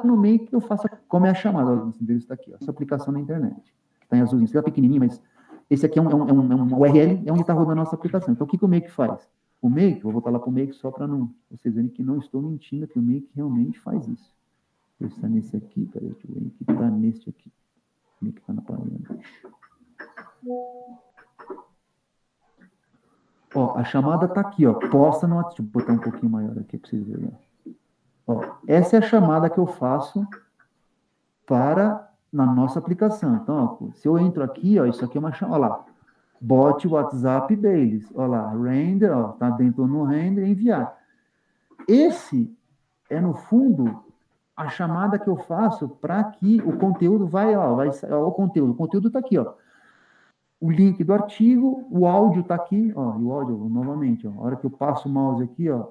no meio que eu faço como é a chamada, ele está aqui, ó, essa aplicação na internet, que está em azulzinho, está pequenininho, mas esse aqui é uma URL, é onde está rodando a nossa aplicação. Então, o que o Make faz? O Make, vou voltar lá para o Make só para vocês verem que não estou mentindo, que o Make realmente faz isso. Ele está nesse aqui, peraí, o Make está neste aqui. O Make está na página. Ó, a chamada está aqui, ó, posta no WhatsApp. Deixa eu botar um pouquinho maior aqui para vocês verem. Ó, essa é a chamada que eu faço na nossa aplicação. Então, ó, se eu entro aqui, ó, isso aqui é uma chamada, olha lá, bot WhatsApp deles, olha lá, render, ó, tá dentro no render, enviar. Esse é, no fundo, a chamada que eu faço para que o conteúdo o conteúdo está aqui, ó. O link do artigo, o áudio está aqui, ó, e o áudio, novamente, ó, a hora que eu passo o mouse aqui, ó,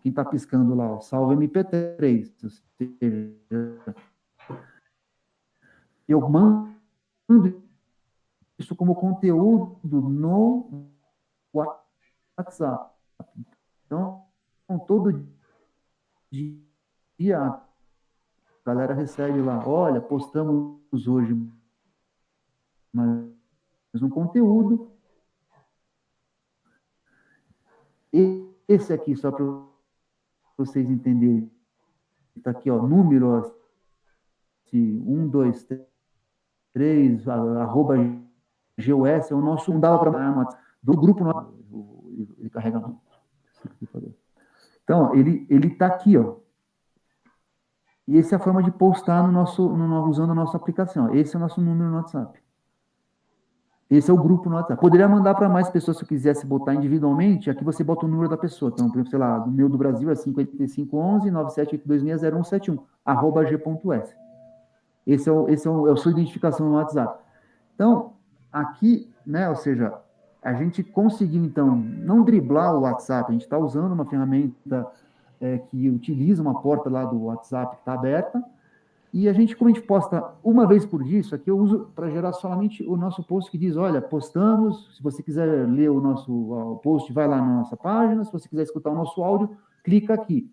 quem está piscando lá, ó, salva MP3, eu mando isso como conteúdo no WhatsApp. Então, todo dia a galera recebe lá, olha, postamos hoje mais um conteúdo. Esse aqui, só para vocês entenderem, está aqui, ó, número, ó, 1, 2, 3, arroba GUS, é o nosso, não dava para do grupo, ele carrega muito. Então, ele está aqui, ó. E essa é a forma de postar usando a nossa aplicação. Esse é o nosso número no WhatsApp. Esse é o grupo no WhatsApp. Poderia mandar para mais pessoas se eu quisesse botar individualmente. Aqui você bota o número da pessoa. Então, por exemplo, sei lá, o meu do Brasil é 5511-978260-0171, @g.s. É a sua identificação no WhatsApp. Então, aqui, né, ou seja, a gente conseguiu, então, não driblar o WhatsApp, a gente está usando uma ferramenta que utiliza uma porta lá do WhatsApp que está aberta, e a gente, como a gente posta uma vez por dia, isso aqui eu uso para gerar somente o nosso post que diz, olha, postamos, se você quiser ler o nosso post, vai lá na nossa página, se você quiser escutar o nosso áudio, clica aqui.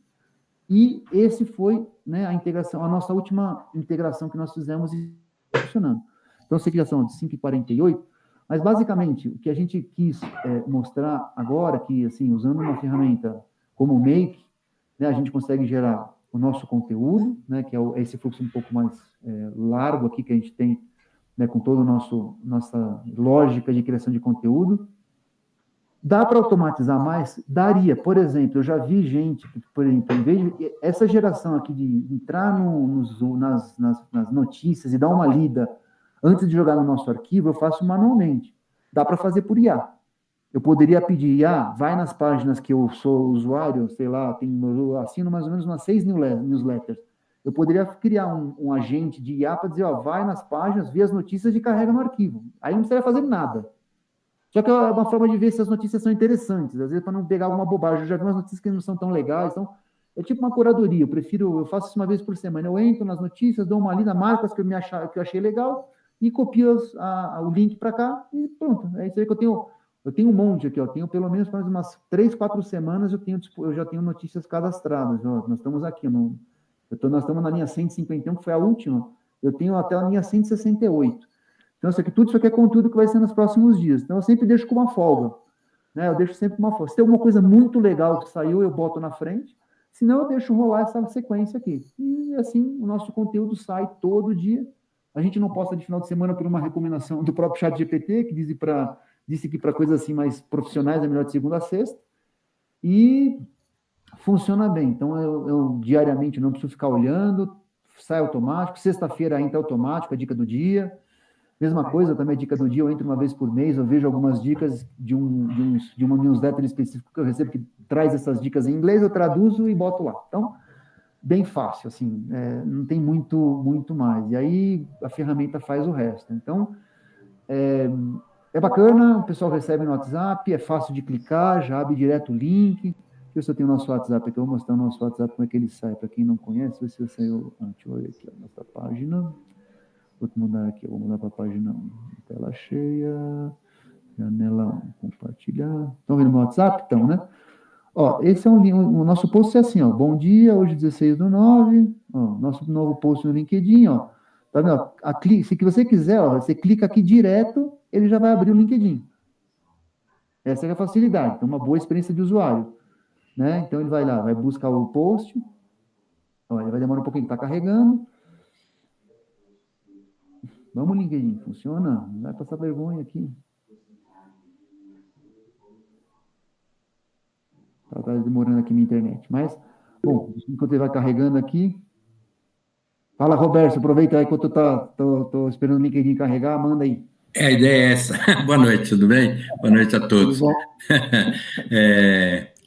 E esse foi, né, a integração, a nossa última integração que nós fizemos e funcionando. Então, eu sei que já são de 5h48, mas basicamente o que a gente quis mostrar agora, que assim, usando uma ferramenta como o Make, né, a gente consegue gerar o nosso conteúdo, né, que é esse fluxo um pouco mais largo aqui que a gente tem, né, com toda a nossa lógica de criação de conteúdo. Dá para automatizar mais? Daria. Por exemplo, eu já vi gente, por exemplo, em vez de essa geração aqui de entrar nas notícias e dar uma lida antes de jogar no nosso arquivo, eu faço manualmente. Dá para fazer por IA. Eu poderia pedir, IA, vai nas páginas que eu sou usuário, sei lá, eu assino mais ou menos umas 6 newsletters. Eu poderia criar um agente de IA para dizer, ó, vai nas páginas, vê as notícias e carrega no arquivo. Aí não precisaria fazer nada. Só que é uma forma de ver se as notícias são interessantes, às vezes para não pegar alguma bobagem. Eu já vi umas notícias que não são tão legais, então é tipo uma curadoria. Eu faço isso uma vez por semana. Eu entro nas notícias, dou uma lida, marco as que eu achei legal e copio o link para cá e pronto. É isso aí que eu tenho um monte aqui, ó. Tenho pelo menos umas 3, 4 semanas eu já tenho notícias cadastradas. Ó. Nós estamos aqui, nós estamos na linha 151, que foi a última. Eu tenho até a linha 168. Então, tudo isso aqui é conteúdo que vai ser nos próximos dias. Então, eu sempre deixo com uma folga. Né? Eu deixo sempre com uma folga. Se tem alguma coisa muito legal que saiu, eu boto na frente. Senão, eu deixo rolar essa sequência aqui. E, assim, o nosso conteúdo sai todo dia. A gente não posta de final de semana por uma recomendação do próprio ChatGPT, que disse que para coisas assim mais profissionais é melhor de segunda a sexta. E funciona bem. Então, eu diariamente não preciso ficar olhando. Sai automático. Sexta-feira entra automático, a dica do dia. Mesma coisa, também a dica do dia, eu entro uma vez por mês, eu vejo algumas dicas de uma newsletter específica que eu recebo, que traz essas dicas em inglês, eu traduzo e boto lá. Então, bem fácil, assim, não tem muito mais. E aí, a ferramenta faz o resto. Então, é bacana, o pessoal recebe no WhatsApp, é fácil de clicar, já abre direto o link. Deixa eu ver se eu tenho o nosso WhatsApp aqui, eu vou mostrar o nosso WhatsApp, como é que ele sai, para quem não conhece, se saiu, deixa eu ver aqui a nossa página. Vou mudar aqui, eu vou mudar para a página 1. Tela cheia, janela 1, compartilhar. Estão vendo meu WhatsApp? Então, né? Ó, esse é o nosso post é assim, ó. Bom dia, hoje 16/9. Ó, nosso novo post no LinkedIn, ó. Tá vendo? Se você quiser, ó, você clica aqui direto, ele já vai abrir o LinkedIn. Essa é a facilidade. Então, uma boa experiência de usuário. Né? Então, ele vai lá, vai buscar o post. Ó, ele vai demorar um pouquinho, está carregando. Vamos, LinkedIn, funciona? Não vai passar vergonha aqui. Tá demorando aqui minha internet. Mas, bom, enquanto ele vai carregando aqui. Fala, Roberto, aproveita aí enquanto eu tô esperando o LinkedIn carregar, manda aí. A ideia é essa. Boa noite, tudo bem? Boa noite a todos. Tudo bom?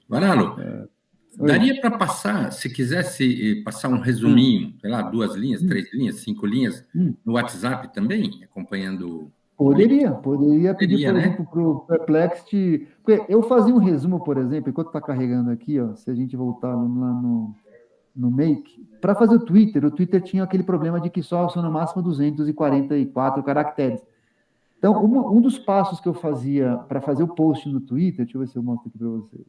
Varalo, daria para passar, se quisesse passar um resuminho, sei lá, 2 linhas, 3 linhas, 5 linhas, no WhatsApp também, acompanhando... Poderia pedir, por né? exemplo, para o Perplexity. Porque eu fazia um resumo, por exemplo, enquanto está carregando aqui, ó, se a gente voltar lá no Make, para fazer o Twitter tinha aquele problema de que só no máximo 244 caracteres. Então, um dos passos que eu fazia para fazer o post no Twitter, deixa eu ver se eu mostro aqui para vocês.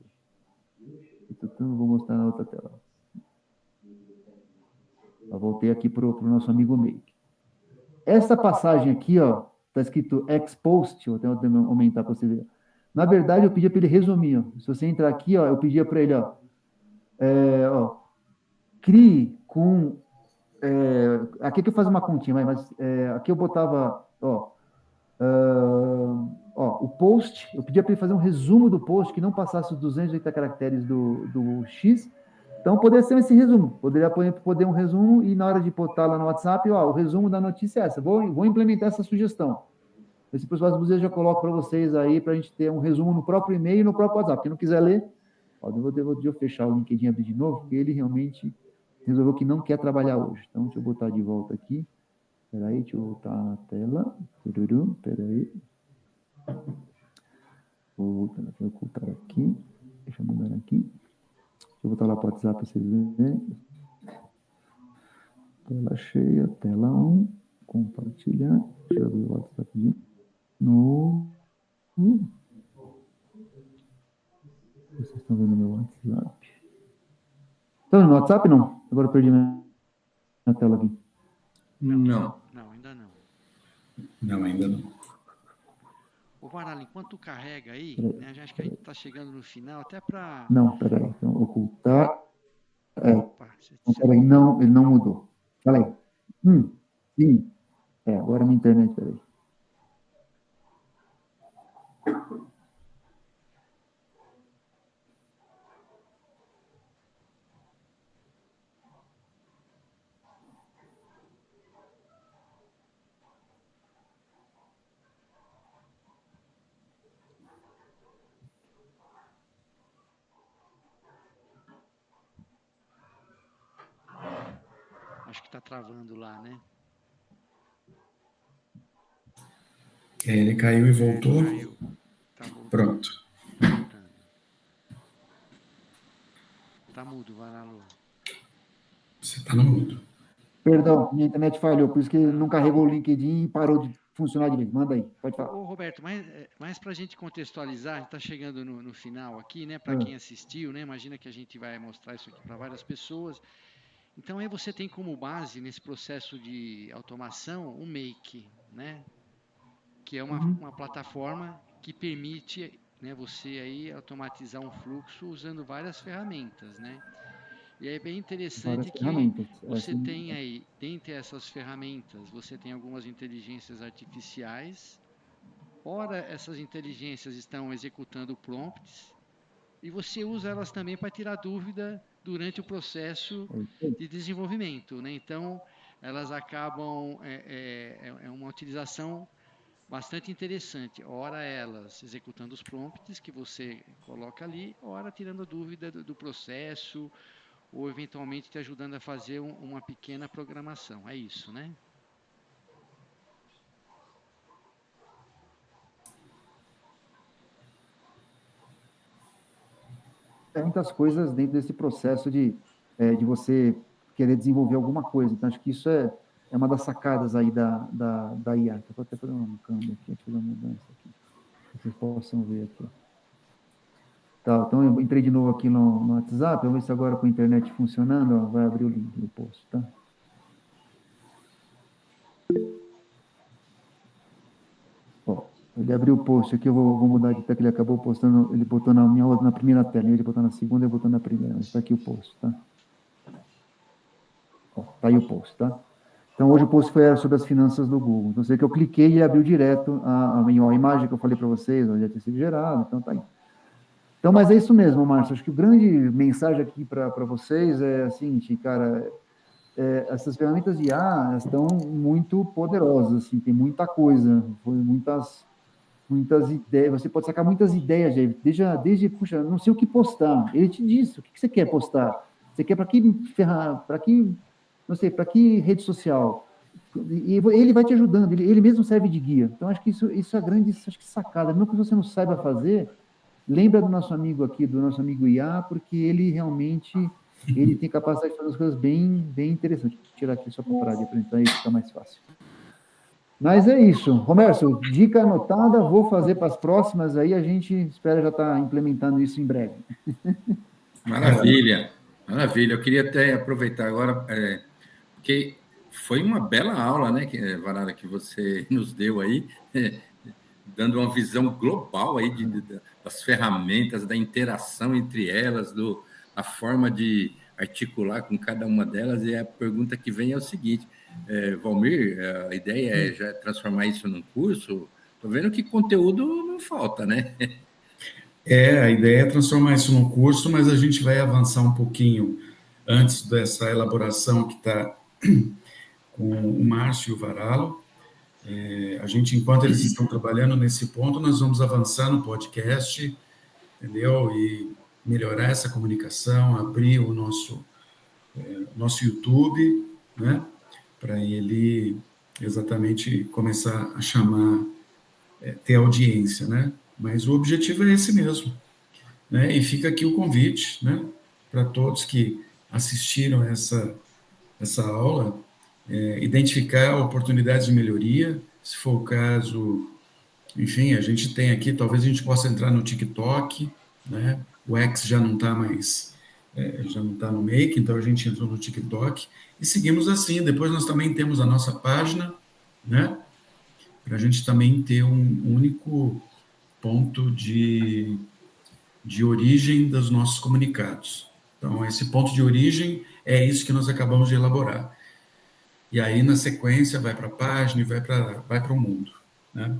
Vou mostrar na outra tela. Eu voltei aqui para o nosso amigo Make. Essa passagem aqui, ó, está escrito Expost, vou até aumentar para você ver. Na verdade, eu pedia para ele resumir. Ó. Se você entrar aqui, ó, eu pedia para ele, ó, crie com... aqui que eu faço uma continha, mas aqui eu botava, o post, eu pedia para ele fazer um resumo do post que não passasse os 280 caracteres do X. Então, poderia ser esse resumo. Poderia poder um resumo e na hora de botar lá no WhatsApp, o resumo da notícia é essa. Vou implementar essa sugestão. Esse próximo museu eu já coloco para vocês aí, para a gente ter um resumo no próprio e-mail e no próprio WhatsApp. Quem não quiser ler, eu vou fechar o LinkedIn e abrir de novo, porque ele realmente resolveu que não quer trabalhar hoje. Então, deixa eu botar de volta aqui. Espera aí, deixa eu voltar na tela. Espera aí. Vou ocultar aqui. Deixa eu mudar aqui. Deixa eu botar lá para o WhatsApp para vocês verem. Tela cheia, tela 1. Compartilhar. Deixa eu abrir o WhatsApp de novo. Vocês estão vendo meu WhatsApp? Estão vendo no WhatsApp, não? Agora eu perdi minha tela aqui. Não. Não, ainda não. Não, ainda não. Ô, Varala, enquanto tu carrega aí, né, acho que a gente está chegando no final, até para... Não, peraí. Então, ocultar. Opa, Não, peraí, não, ele não mudou. Fala aí. Sim. Agora minha internet, peraí. Acho que está travando lá, né? Ele caiu e voltou. Caiu. Tá voltando. Pronto. Tá mudo, Varalo. Você está no mudo. Perdão, minha internet falhou, por isso que não carregou o LinkedIn e parou de funcionar direito. Manda aí, pode falar. Ô, Roberto, mas para a gente contextualizar, a gente está chegando no final aqui, né? Para quem assistiu, né? Imagina que a gente vai mostrar isso aqui para várias pessoas. Então, aí você tem como base, nesse processo de automação, o Make, né? Que é uma plataforma que permite, né, você aí automatizar um fluxo usando várias ferramentas, né? E é bem interessante que você tem aí, dentre essas ferramentas, você tem algumas inteligências artificiais. Ora, essas inteligências estão executando prompts e você usa elas também para tirar dúvida durante o processo de desenvolvimento, né? Então, elas acabam, é uma utilização bastante interessante. Ora elas executando os prompts que você coloca ali, ora tirando dúvida do processo, ou eventualmente te ajudando a fazer uma pequena programação. É isso, né? Muitas coisas dentro desse processo de você querer desenvolver alguma coisa. Então, acho que isso é uma das sacadas aí da IA. Vou até fazer um câmbio aqui, fazer uma mudança aqui, para vocês possam ver aqui. Tá, então eu entrei de novo aqui no WhatsApp, vamos ver se agora com a internet funcionando, ó, vai abrir o link do post, tá? Ó, ele abriu o post aqui, eu vou mudar de tela, que ele acabou postando, ele botou na primeira tela, ele botou na segunda, ele botou na primeira, mas tá aqui o post, tá? Ó, tá aí o post, tá? Então, hoje o post foi sobre as finanças do Google. Então, sei que eu cliquei e ele abriu direto a imagem que eu falei para vocês, já tinha sido gerado, então tá aí. Então, mas é isso mesmo, Márcio. Acho que a grande mensagem aqui para vocês é a seguinte, cara, essas ferramentas de IA, elas estão muito poderosas, assim, tem muita coisa, muitas ideias, você pode sacar muitas ideias, desde, puxa, não sei o que postar. Ele te diz, o que você quer postar? Você quer para que, não sei, para que rede social? E ele vai te ajudando, ele mesmo serve de guia. Então, acho que isso é a grande sacada. Mesmo que você não saiba fazer, lembra do nosso amigo aqui, do nosso amigo IA, porque ele realmente tem capacidade de fazer as coisas bem, bem interessantes. Vou tirar aqui só para parar de apresentar aí, fica mais fácil. Mas é isso. Romércio, dica anotada, vou fazer para as próximas, aí a gente espera já estar implementando isso em breve. Maravilha, maravilha. Eu queria até aproveitar agora, porque foi uma bela aula, né, Varala, que você nos deu aí, dando uma visão global aí das ferramentas, da interação entre elas, a forma de articular com cada uma delas. E a pergunta que vem é o seguinte, Valmir, a ideia é já transformar isso num curso? Estou vendo que conteúdo não falta, né? A ideia é transformar isso num curso, mas a gente vai avançar um pouquinho antes dessa elaboração que está com o Márcio e o Varalo. A gente, enquanto eles estão trabalhando nesse ponto, nós vamos avançar no podcast, entendeu? E melhorar essa comunicação, abrir o nosso YouTube, né? Para ele exatamente começar a chamar, ter audiência, né? Mas o objetivo é esse mesmo, né? E fica aqui o convite, né? Para todos que assistiram essa aula, identificar oportunidades de melhoria, se for o caso, enfim, a gente tem aqui, talvez a gente possa entrar no TikTok, né? O X já não está mais, já não está no Make, então a gente entrou no TikTok e seguimos assim. Depois nós também temos a nossa página, né? Para a gente também ter um único ponto de origem dos nossos comunicados. Então, esse ponto de origem é isso que nós acabamos de elaborar. E aí, na sequência, vai para a página e vai para o mundo, né?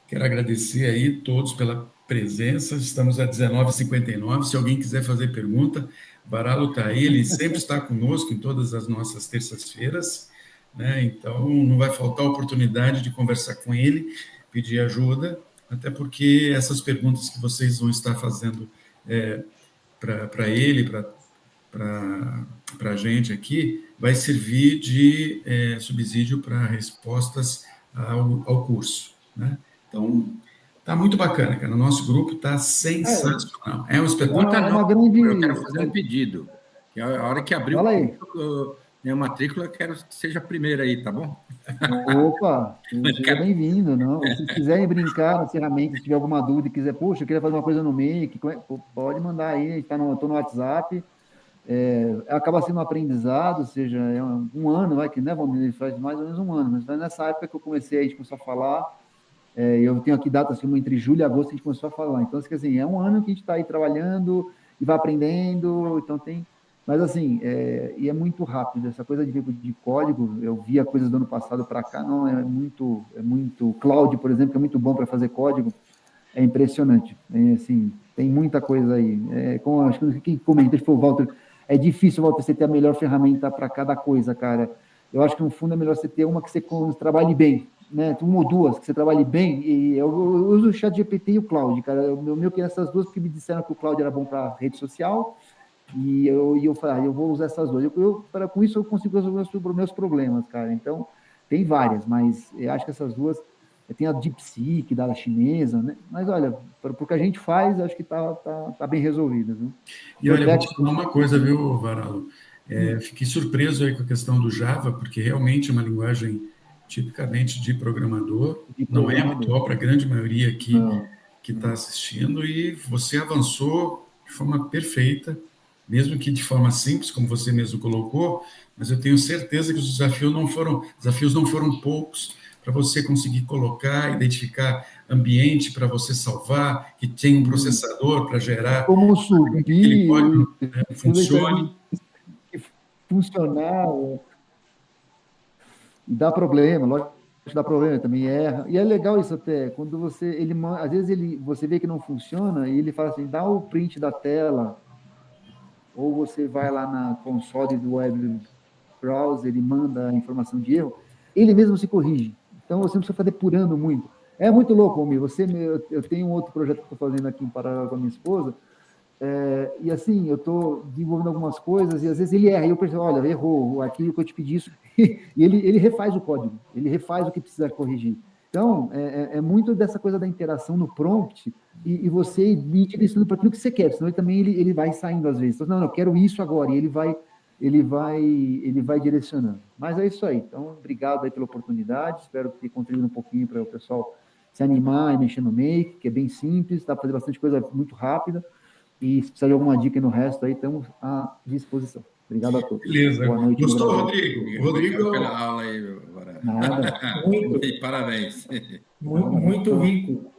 Quero agradecer aí todos pela presença. Estamos a 19h59. Se alguém quiser fazer pergunta, Varallo está aí, ele sempre está conosco em todas as nossas terças-feiras, né? Então, não vai faltar oportunidade de conversar com ele, pedir ajuda, até porque essas perguntas que vocês vão estar fazendo para ele, para a gente aqui, vai servir de subsídio para respostas ao curso, né? Então, tá muito bacana, cara. O nosso grupo tá sensacional. É um espetáculo. Eu quero fazer um pedido. Que a hora que abrir minha matrícula, eu quero que seja a primeira aí, tá bom? Opa, seja bem-vindo. Não? Se quiserem brincar nas ferramentas, se tiver alguma dúvida e quiser, poxa, eu queria fazer uma coisa no Make, pode mandar aí, estou no WhatsApp. Acaba sendo um aprendizado, ou seja, é um ano, vai que, né, Valmir, faz mais ou menos um ano, mas nessa época que eu comecei, a gente começou a falar, eu tenho aqui datas assim, entre julho e agosto, a gente começou a falar, então, assim, é um ano que a gente está aí trabalhando e vai aprendendo, então tem, mas assim, e é muito rápido, essa coisa de código, eu vi a coisa do ano passado para cá, não, é muito, Cloud, por exemplo, que é muito bom para fazer código, é impressionante, assim, tem muita coisa aí, como acho que quem comentou, foi o Walter, é difícil, Walter, você ter a melhor ferramenta para cada coisa, cara. Eu acho que, no fundo, é melhor você ter uma que você trabalhe bem, né? Uma ou duas que você trabalhe bem. E eu uso o ChatGPT e o Cloud, cara. O meu queria essas duas, porque me disseram que o Cloud era bom para rede social. E eu falei, eu vou usar essas duas. Com isso, eu consigo resolver os meus problemas, cara. Então, tem várias, mas eu acho que essas duas... Tem a DeepSeek, da chinesa, né? Mas, olha, para o que a gente faz, acho que tá bem resolvido, viu? E olha, eu vou te falar uma coisa, viu, Varallo? Fiquei surpreso aí com a questão do Java, porque realmente é uma linguagem tipicamente de programador, não é habitual para a grande maioria aqui que está assistindo, e você avançou de forma perfeita, mesmo que de forma simples, como você mesmo colocou, mas eu tenho certeza que os desafios não foram poucos, para você conseguir colocar, identificar ambiente para você salvar, que tem um processador para gerar... Como subir, aquele código, né, funcione. Funcionar, dá problema, lógico que dá problema, também erra. E é legal isso até, quando às vezes você vê que não funciona, e ele fala assim, dá o print da tela, ou você vai lá na console do web browser e manda a informação de erro, ele mesmo se corrige. Então, você não precisa ficar depurando muito. É muito louco, Almir. Eu tenho um outro projeto que estou fazendo aqui em paralelo com a minha esposa, e assim, eu estou desenvolvendo algumas coisas, e às vezes ele erra, e eu penso, olha, errou, aqui que eu te pedi isso, e ele refaz o código, ele refaz o que precisa corrigir. Então, é muito dessa coisa da interação no prompt, e você ir direcionando para aquilo que você quer, senão ele vai saindo às vezes. Então, não, eu quero isso agora, e ele vai direcionando. Mas é isso aí. Então, obrigado aí pela oportunidade. Espero ter contribuído um pouquinho para o pessoal se animar e mexer no Make, que é bem simples, dá para fazer bastante coisa muito rápida. E se precisar de alguma dica no resto aí, estamos à disposição. Obrigado a todos. Beleza. Boa noite. Gostou, Rodrigo? Rodrigo, pela aula aí, Nada. Muito. E parabéns. Muito rico.